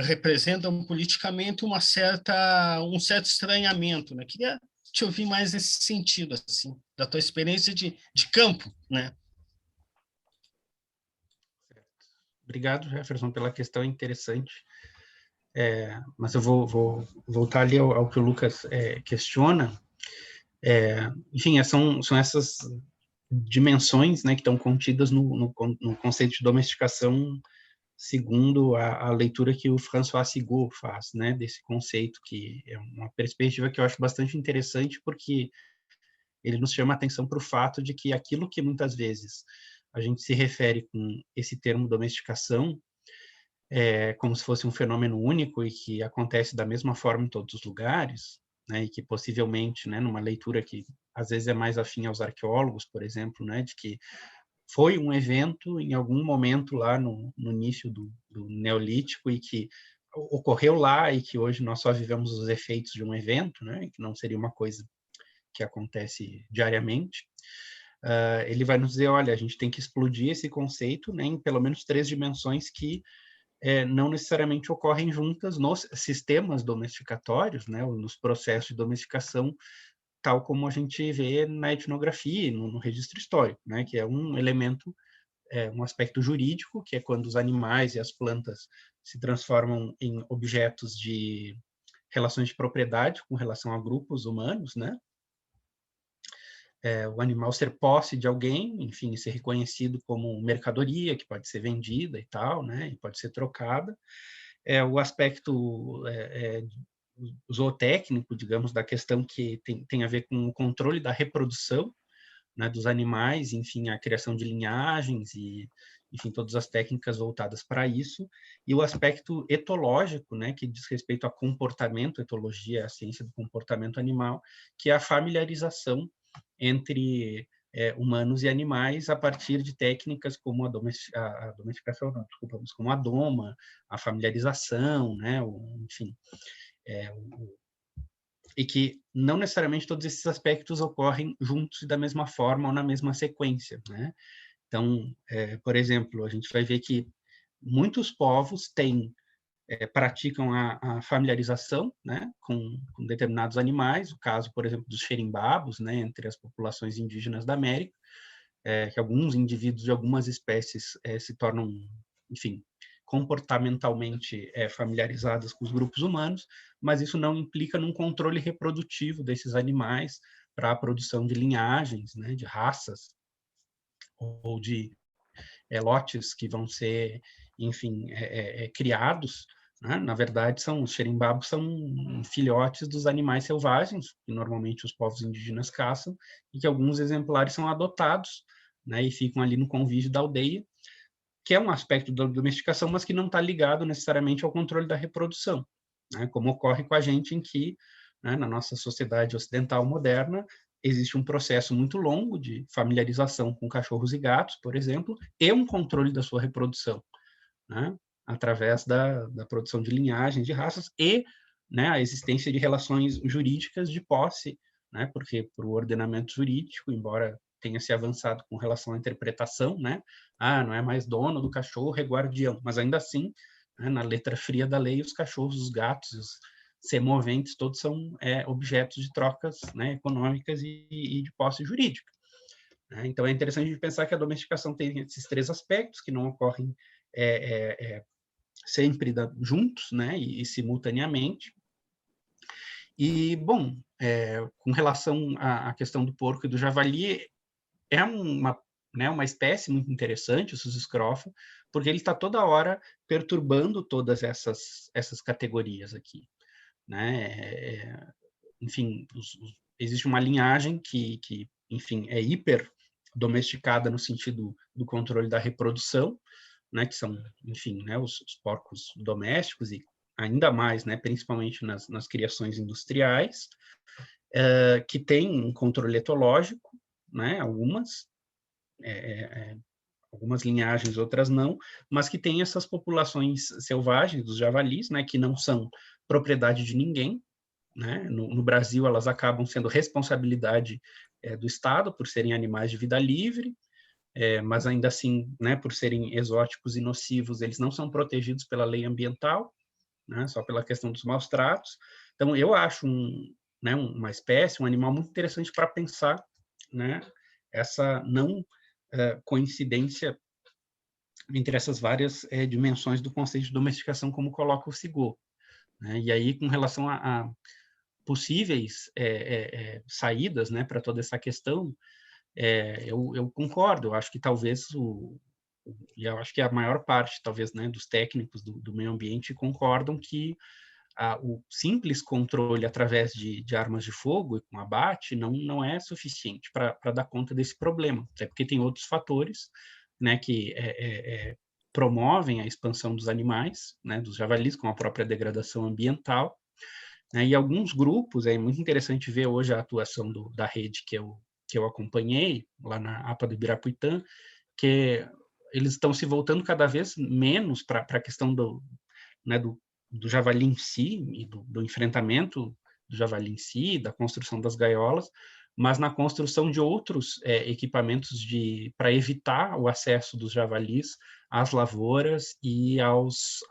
representam politicamente um certo estranhamento, né? Queria te ouvir mais nesse sentido, assim, da tua experiência de campo, né? Obrigado, Jefferson, pela questão interessante. Mas eu vou voltar ali ao que o Lucas questiona. Enfim, são essas dimensões, né, que estão contidas no conceito de domesticação, segundo a leitura que o François Sigaud faz, né, desse conceito, que é uma perspectiva que eu acho bastante interessante, porque ele nos chama a atenção para o fato de que aquilo que muitas vezes a gente se refere com esse termo domesticação, como se fosse um fenômeno único e que acontece da mesma forma em todos os lugares, né, e que possivelmente, né, numa leitura que às vezes é mais afim aos arqueólogos, por exemplo, né, de que foi um evento em algum momento lá no início do Neolítico e que ocorreu lá e que hoje nós só vivemos os efeitos de um evento, né, que não seria uma coisa que acontece diariamente. Ele vai nos dizer, olha, a gente tem que explodir esse conceito, né, em pelo menos 3 dimensões que não necessariamente ocorrem juntas nos sistemas domesticatórios, né, ou nos processos de domesticação, tal como a gente vê na etnografia, no registro histórico, né, que é um elemento, um aspecto jurídico, que é quando os animais e as plantas se transformam em objetos de relações de propriedade com relação a grupos humanos, né, o animal ser posse de alguém, enfim, ser reconhecido como mercadoria que pode ser vendida e tal, né, e pode ser trocada. O aspecto zootécnico, digamos, da questão que tem a ver com o controle da reprodução, né, dos animais, enfim, a criação de linhagens e, enfim, todas as técnicas voltadas para isso, e o aspecto etológico, né, que diz respeito a comportamento, etologia é a ciência do comportamento animal, que é a familiarização entre humanos e animais a partir de técnicas como a domesticação, não, desculpa, mas como a doma, a familiarização, né, enfim, e que não necessariamente todos esses aspectos ocorrem juntos e da mesma forma ou na mesma sequência, né? Então, por exemplo, a gente vai ver que muitos povos praticam a familiarização, né, com determinados animais, o caso, por exemplo, dos xerimbabos, né, entre as populações indígenas da América, que alguns indivíduos de algumas espécies se tornam, enfim, comportamentalmente familiarizados com os grupos humanos, mas isso não implica num controle reprodutivo desses animais para a produção de linhagens, né, de raças, ou de lotes que vão ser, enfim, criados, né? Na verdade, os xerimbabos são filhotes dos animais selvagens, que normalmente os povos indígenas caçam, e que alguns exemplares são adotados, né, e ficam ali no convívio da aldeia, que é um aspecto da domesticação, mas que não está ligado necessariamente ao controle da reprodução, né, como ocorre com a gente em que, né, na nossa sociedade ocidental moderna, existe um processo muito longo de familiarização com cachorros e gatos, por exemplo, e um controle da sua reprodução, né, através da produção de linhagens, de raças e, né, a existência de relações jurídicas de posse, né, porque para o ordenamento jurídico, embora tenha se avançado com relação à interpretação, né, não é mais dono do cachorro, é guardião, mas ainda assim, né, na letra fria da lei, os cachorros, os gatos, os semoventes, todos são objetos de trocas, né, econômicas e de posse jurídica, né? Então, é interessante a gente pensar que a domesticação tem esses três aspectos que não ocorrem sempre juntos, né, e simultaneamente. E, bom, com relação à questão do porco e do javali, é uma espécie muito interessante, o Sususcrofa, porque ele está toda hora perturbando todas essas categorias aqui, né? Enfim, existe uma linhagem que, enfim, é hiper domesticada no sentido do controle da reprodução, né, que são, enfim, né, os porcos domésticos e ainda mais, né, principalmente nas criações industriais, que tem um controle etológico, né, algumas linhagens, outras não, mas que tem essas populações selvagens dos javalis, né, que não são propriedade de ninguém, né? No Brasil, elas acabam sendo responsabilidade do Estado por serem animais de vida livre, mas ainda assim, né, por serem exóticos e nocivos, eles não são protegidos pela lei ambiental, né, só pela questão dos maus tratos. Então, eu acho uma espécie, um animal muito interessante para pensar, né, essa não coincidência entre essas várias dimensões do conceito de domesticação, como coloca o Sigot, né? E aí, com relação a possíveis saídas, né, para toda essa questão, eu concordo. Eu acho que talvez e eu acho que a maior parte, talvez, né, dos técnicos do meio ambiente concordam que o simples controle através de armas de fogo e com abate não é suficiente para dar conta desse problema, até porque tem outros fatores, né, que promovem a expansão dos animais, né, dos javalis, como a própria degradação ambiental, né, e alguns grupos, é muito interessante ver hoje a atuação da rede que eu acompanhei, lá na APA do Ibirapuitã, que eles estão se voltando cada vez menos para a questão né, do javali em si, e do enfrentamento do javali em si, da construção das gaiolas, mas na construção de outros equipamentos para evitar o acesso dos javalis às lavouras e aos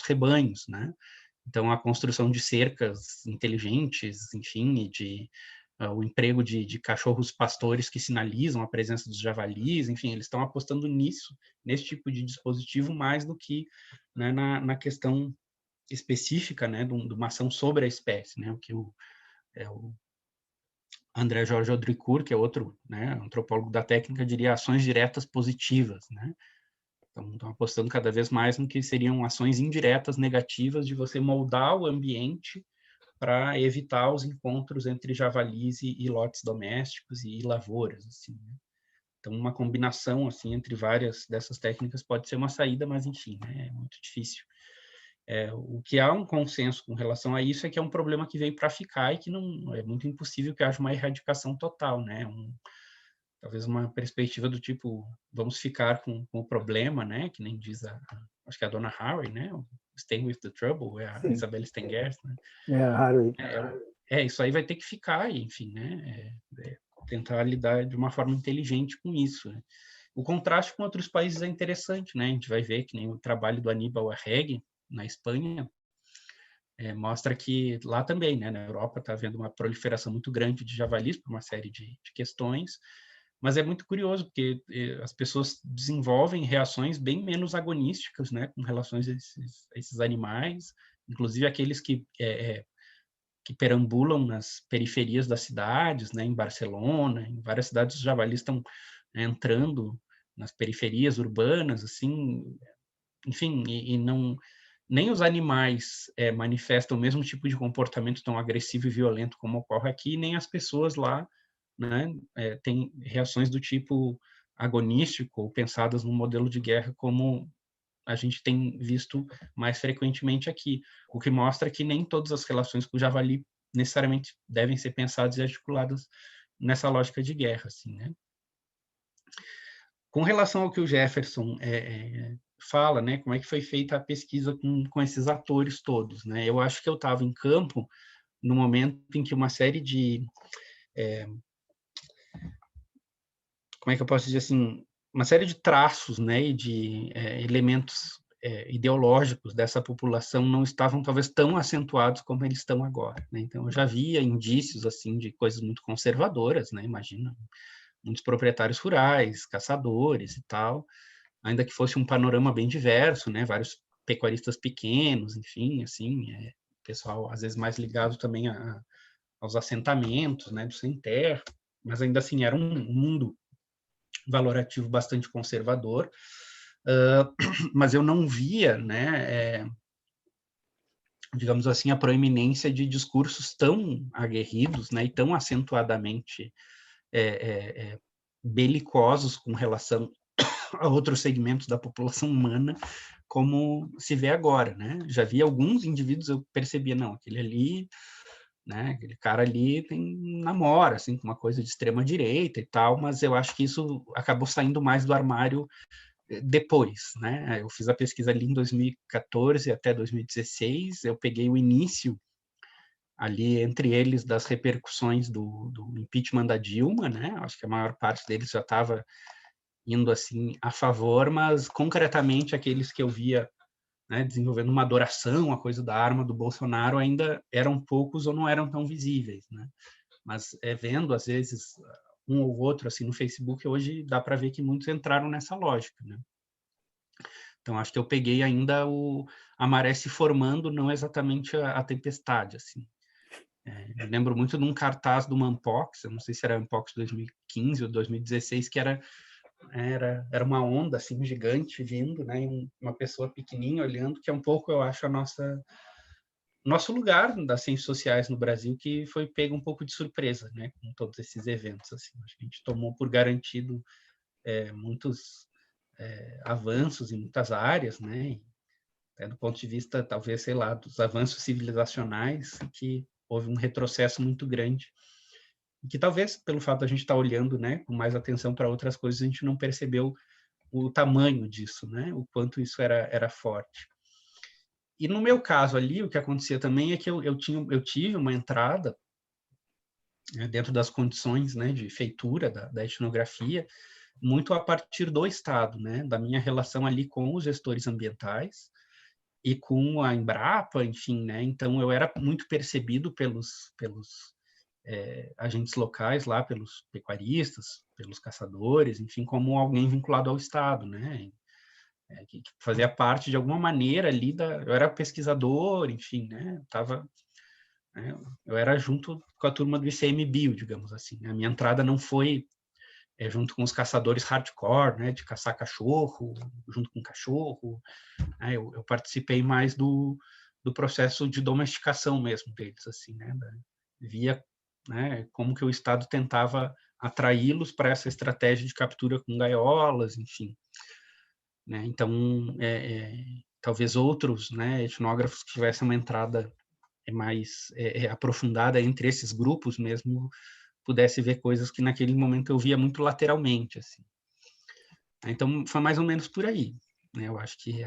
rebanhos, né? Então, a construção de cercas inteligentes, enfim, e o emprego de cachorros pastores que sinalizam a presença dos javalis, enfim, eles estão apostando nesse tipo de dispositivo, mais do que, né, na questão específica, né, de uma ação sobre a espécie, né, o que o André Jorge Audricourt, que é outro, né, antropólogo da técnica, diria ações diretas positivas, né? Então, estão apostando cada vez mais no que seriam ações indiretas negativas de você moldar o ambiente para evitar os encontros entre javalis e lotes domésticos e lavouras, assim, né? Então, uma combinação assim entre várias dessas técnicas pode ser uma saída, mas enfim, né, é muito difícil. O que há um consenso com relação a isso é que é um problema que veio para ficar e que não é muito impossível que haja uma erradicação total, né? Talvez uma perspectiva do tipo, vamos ficar com o problema, né? Que nem diz acho que é a dona Harry, né? Stay with the trouble, é a Sim. Isabelle Stengers, né? É raro aí. isso aí vai ter que ficar, enfim, né? Tentar lidar de uma forma inteligente com isso, né? O contraste com outros países é interessante, né? A gente vai ver que nem o trabalho do Aníbal Arregui, na Espanha, mostra que lá também, né, na Europa está havendo uma proliferação muito grande de javalis por uma série de questões, mas é muito curioso, porque as pessoas desenvolvem reações bem menos agonísticas, né, com relação a esses animais, inclusive aqueles que perambulam nas periferias das cidades, né, em Barcelona, em várias cidades os javalis estão entrando nas periferias urbanas, assim, enfim, e não, nem os animais manifestam o mesmo tipo de comportamento tão agressivo e violento como ocorre aqui, nem as pessoas lá, né, têm reações do tipo agonístico ou pensadas no modelo de guerra como a gente tem visto mais frequentemente aqui, o que mostra que nem todas as relações com o javali necessariamente devem ser pensadas e articuladas nessa lógica de guerra, assim, né? Com relação ao que o Jefferson fala, né, como é que foi feita a pesquisa com esses atores todos, né? Eu acho que eu estava em campo no momento em que uma série de como é que eu posso dizer assim, uma série de traços, né, e de elementos ideológicos dessa população não estavam talvez tão acentuados como eles estão agora, né? Então eu já via indícios assim de coisas muito conservadoras, né? Imagina, muitos proprietários rurais, caçadores e tal, ainda que fosse um panorama bem diverso, né? Vários pecuaristas pequenos, enfim, assim, pessoal às vezes mais ligado também aos assentamentos, né, do sem terra, mas ainda assim era um mundo valorativo bastante conservador, mas eu não via, né, digamos assim, a proeminência de discursos tão aguerridos, né, e tão acentuadamente belicosos com relação a outros segmentos da população humana, como se vê agora, né? Já vi alguns indivíduos, eu percebia, não, aquele ali, né, aquele cara ali namora, assim, com uma coisa de extrema direita e tal, mas eu acho que isso acabou saindo mais do armário depois, né? Eu fiz a pesquisa ali em 2014 até 2016, eu peguei o início ali entre eles das repercussões do impeachment da Dilma, né? Acho que a maior parte deles já estava indo assim a favor, mas concretamente aqueles que eu via, né, desenvolvendo uma adoração, a coisa da arma do Bolsonaro ainda eram poucos ou não eram tão visíveis, né? Mas vendo às vezes um ou outro assim no Facebook, hoje dá para ver que muitos entraram nessa lógica, né? Então acho que eu peguei ainda a maré se formando, não exatamente a tempestade, assim. Eu lembro muito de um cartaz do Manpox, eu não sei se era Manpox 2015 ou 2016, que era uma onda assim gigante vindo, né, e uma pessoa pequenininha olhando, que é um pouco, eu acho, nosso lugar das ciências sociais no Brasil, que foi pego um pouco de surpresa, né, com todos esses eventos, assim. Acho que a gente tomou por garantido muitos avanços em muitas áreas, né, e, do ponto de vista, talvez, sei lá, dos avanços civilizacionais, que houve um retrocesso muito grande, que talvez, pelo fato de a gente estar olhando, né, com mais atenção para outras coisas, a gente não percebeu o tamanho disso, né, o quanto isso era forte. E no meu caso ali, o que acontecia também é que eu tive uma entrada, né, dentro das condições, né, de feitura da etnografia, muito a partir do Estado, né, da minha relação ali com os gestores ambientais e com a Embrapa, enfim, né, então eu era muito percebido pelos agentes locais lá, pelos pecuaristas, pelos caçadores, enfim, como alguém vinculado ao Estado, né, que fazia parte de alguma maneira ali eu era pesquisador, enfim, né, eu era junto com a turma do ICMBio, digamos assim. A minha entrada não foi junto com os caçadores hardcore, né, de caçar cachorro, junto com cachorro, né, eu participei mais do processo de domesticação mesmo deles, assim, né, via, né, como que o Estado tentava atraí-los para essa estratégia de captura com gaiolas, enfim, né, então talvez outros, né, etnógrafos que tivessem uma entrada mais aprofundada entre esses grupos mesmo, pudesse ver coisas que naquele momento eu via muito lateralmente, assim. Então foi mais ou menos por aí, né? Eu acho que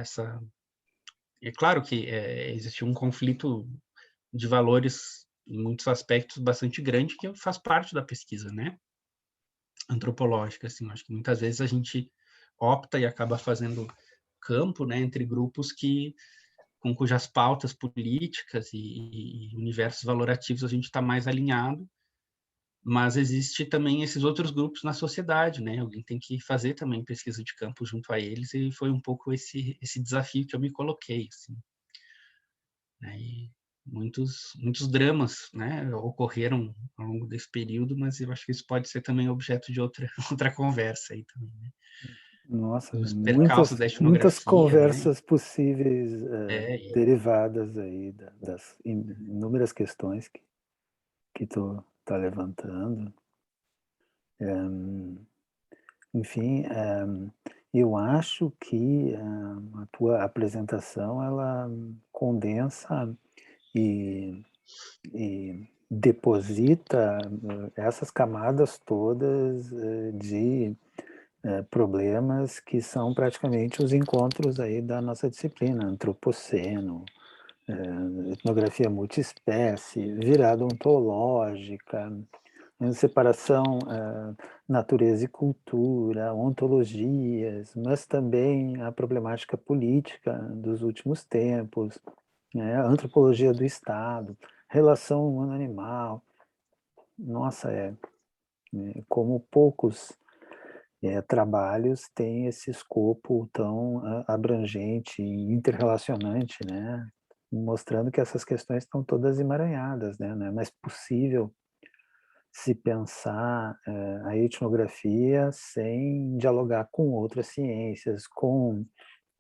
é claro que existiu um conflito de valores em muitos aspectos, bastante grande, que faz parte da pesquisa, né? Antropológica, assim. Acho que muitas vezes a gente opta e acaba fazendo campo, né, entre grupos com cujas pautas políticas e universos valorativos a gente está mais alinhado, mas existe também esses outros grupos na sociedade, né? Alguém tem que fazer também pesquisa de campo junto a eles, e foi um pouco esse desafio que eu me coloquei, assim. Né? E muitos dramas, né, ocorreram ao longo desse período, mas eu acho que isso pode ser também objeto de outra conversa aí também, né? Nossa, Os percalços da muitas etnografia, né? conversas possíveis E derivadas aí das inúmeras questões que tu tá levantando. Enfim, eu acho que a tua apresentação ela condensa e deposita essas camadas todas de problemas que são praticamente os encontros aí da nossa disciplina, antropoceno, etnografia multiespécie, virada ontológica, separação natureza e cultura, ontologias, mas também a problemática política dos últimos tempos, né, a antropologia do Estado, relação humano-animal. Nossa, como poucos trabalhos têm esse escopo tão abrangente e interrelacionante, né? Mostrando que essas questões estão todas emaranhadas, né? Não é mais possível se pensar a etnografia sem dialogar com outras ciências, com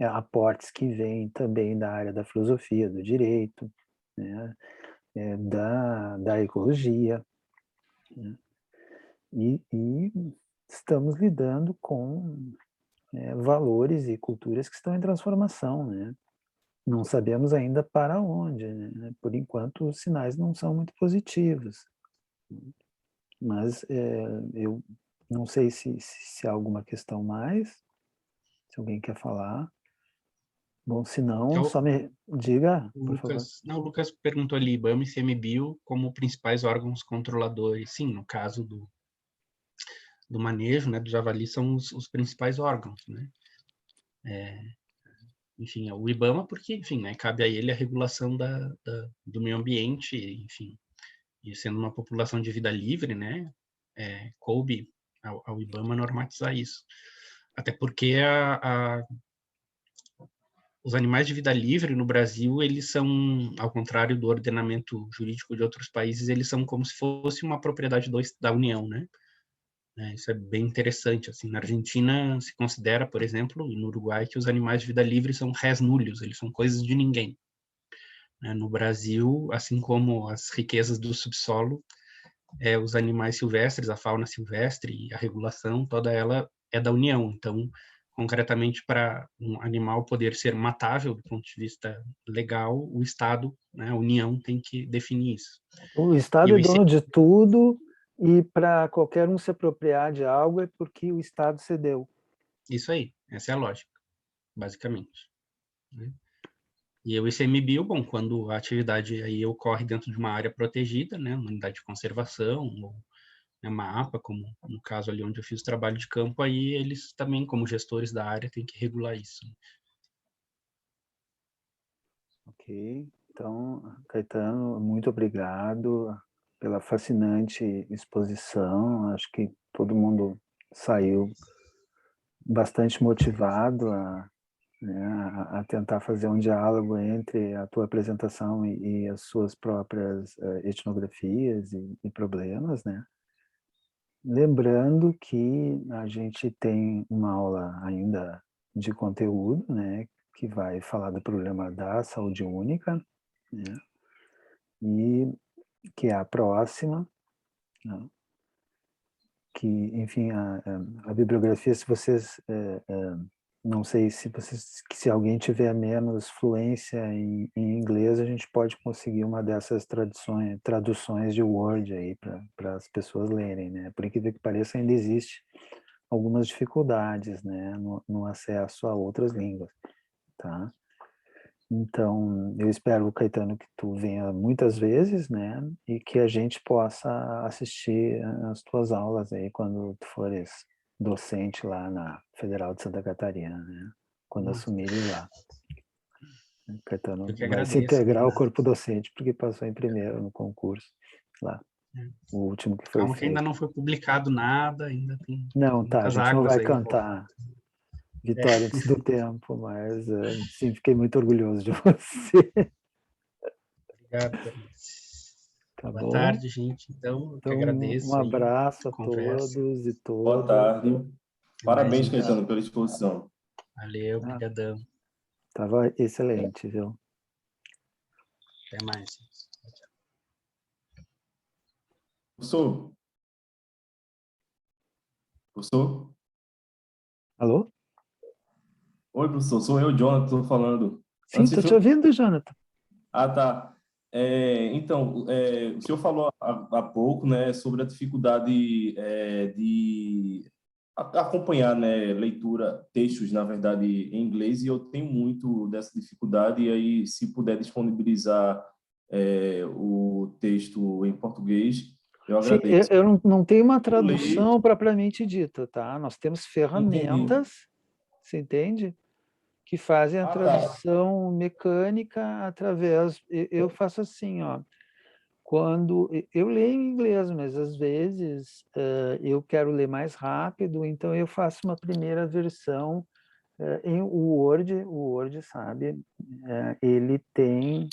aportes que vêm também da área da filosofia, do direito, né? Da ecologia, né? E estamos lidando com valores e culturas que estão em transformação, né? Não sabemos ainda para onde, né? Por enquanto, os sinais não são muito positivos. Mas eu não sei se há alguma questão mais, se alguém quer falar. Bom, se não, então, só me diga, por favor. O Lucas perguntou ali, IBAMA e CMBio como principais órgãos controladores. Sim, no caso do manejo, né, do javali, são os principais órgãos, né? Enfim, o IBAMA porque, enfim, né, cabe a ele a regulação do meio ambiente, enfim, e sendo uma população de vida livre, né, coube ao IBAMA normatizar isso. Até porque os animais de vida livre no Brasil, eles são, ao contrário do ordenamento jurídico de outros países, eles são como se fosse uma propriedade da União, né? Isso é bem interessante. Assim, na Argentina se considera, por exemplo, e no Uruguai, que os animais de vida livre são res nullius, eles são coisas de ninguém. No Brasil, assim como as riquezas do subsolo, os animais silvestres, a fauna silvestre e a regulação, toda ela é da União. Então, concretamente, para um animal poder ser matável do ponto de vista legal, o Estado, né, a União, tem que definir isso. O E Estado o é dono de tudo e para qualquer um se apropriar de algo é porque o Estado cedeu. Isso aí, essa é a lógica, basicamente. Né? E o ICMBio, bom, quando a atividade aí ocorre dentro de uma área protegida, né, uma unidade de conservação, ou uma APA, como no caso ali onde eu fiz o trabalho de campo, aí eles também, como gestores da área, têm que regular isso. Ok, então, Caetano, muito obrigado pela fascinante exposição. Acho que todo mundo saiu bastante motivado né, a tentar fazer um diálogo entre a tua apresentação e as suas próprias etnografias e problemas, né? Lembrando que a gente tem uma aula ainda de conteúdo, né, que vai falar do problema da saúde única, né, e que é a próxima, né, que, enfim, a bibliografia, se vocês, não sei se alguém tiver menos fluência em inglês, a gente pode conseguir uma dessas traduções de Word aí para as pessoas lerem, né? Por incrível que pareça, ainda existe algumas dificuldades, né, no acesso a outras línguas, tá? Então, eu espero, Caetano, que tu venha muitas vezes, né? E que a gente possa assistir as tuas aulas aí quando tu fores docente lá na Federal de Santa Catarina, né? Quando assumires lá. O Caetano Eu que vai se agradeço, integrar ao Leonardo. corpo docente, porque passou em primeiro no concurso lá. O último que foi Calma que ainda feito. não foi publicado nada, ainda tem Não, tá, a muitas gente não águas vai aí. cantar Vitória antes do tempo, mas sim, fiquei muito orgulhoso de você. Obrigado. Tá Boa bom? tarde, gente. Então, eu que Então, um agradeço aí abraço a a conversa. todos e Boa todas. tarde. Até mais, Parabéns, então. Caetano, pela exposição. Valeu, brigadão. Tava excelente, viu? Até mais. Professor? Professor? Alô? Oi, professor. Sou eu, Jonathan, estou falando. Sim, tô te ouvindo, Jonathan. Ah, tá. Então, o senhor falou há pouco, né, sobre a dificuldade de acompanhar, né, leitura, textos, na verdade, em inglês, e eu tenho muito dessa dificuldade, e aí, se puder disponibilizar o texto em português, eu Sim, agradeço. eu não tenho uma Ler, tradução propriamente dita, tá? Nós temos entendi. ferramentas, você entende? Que fazem a Ah, tá. tradução mecânica através... Eu faço assim, ó. Quando eu leio em inglês, mas às vezes eu quero ler mais rápido, então eu faço uma primeira versão em Word. O Word, sabe, ele tem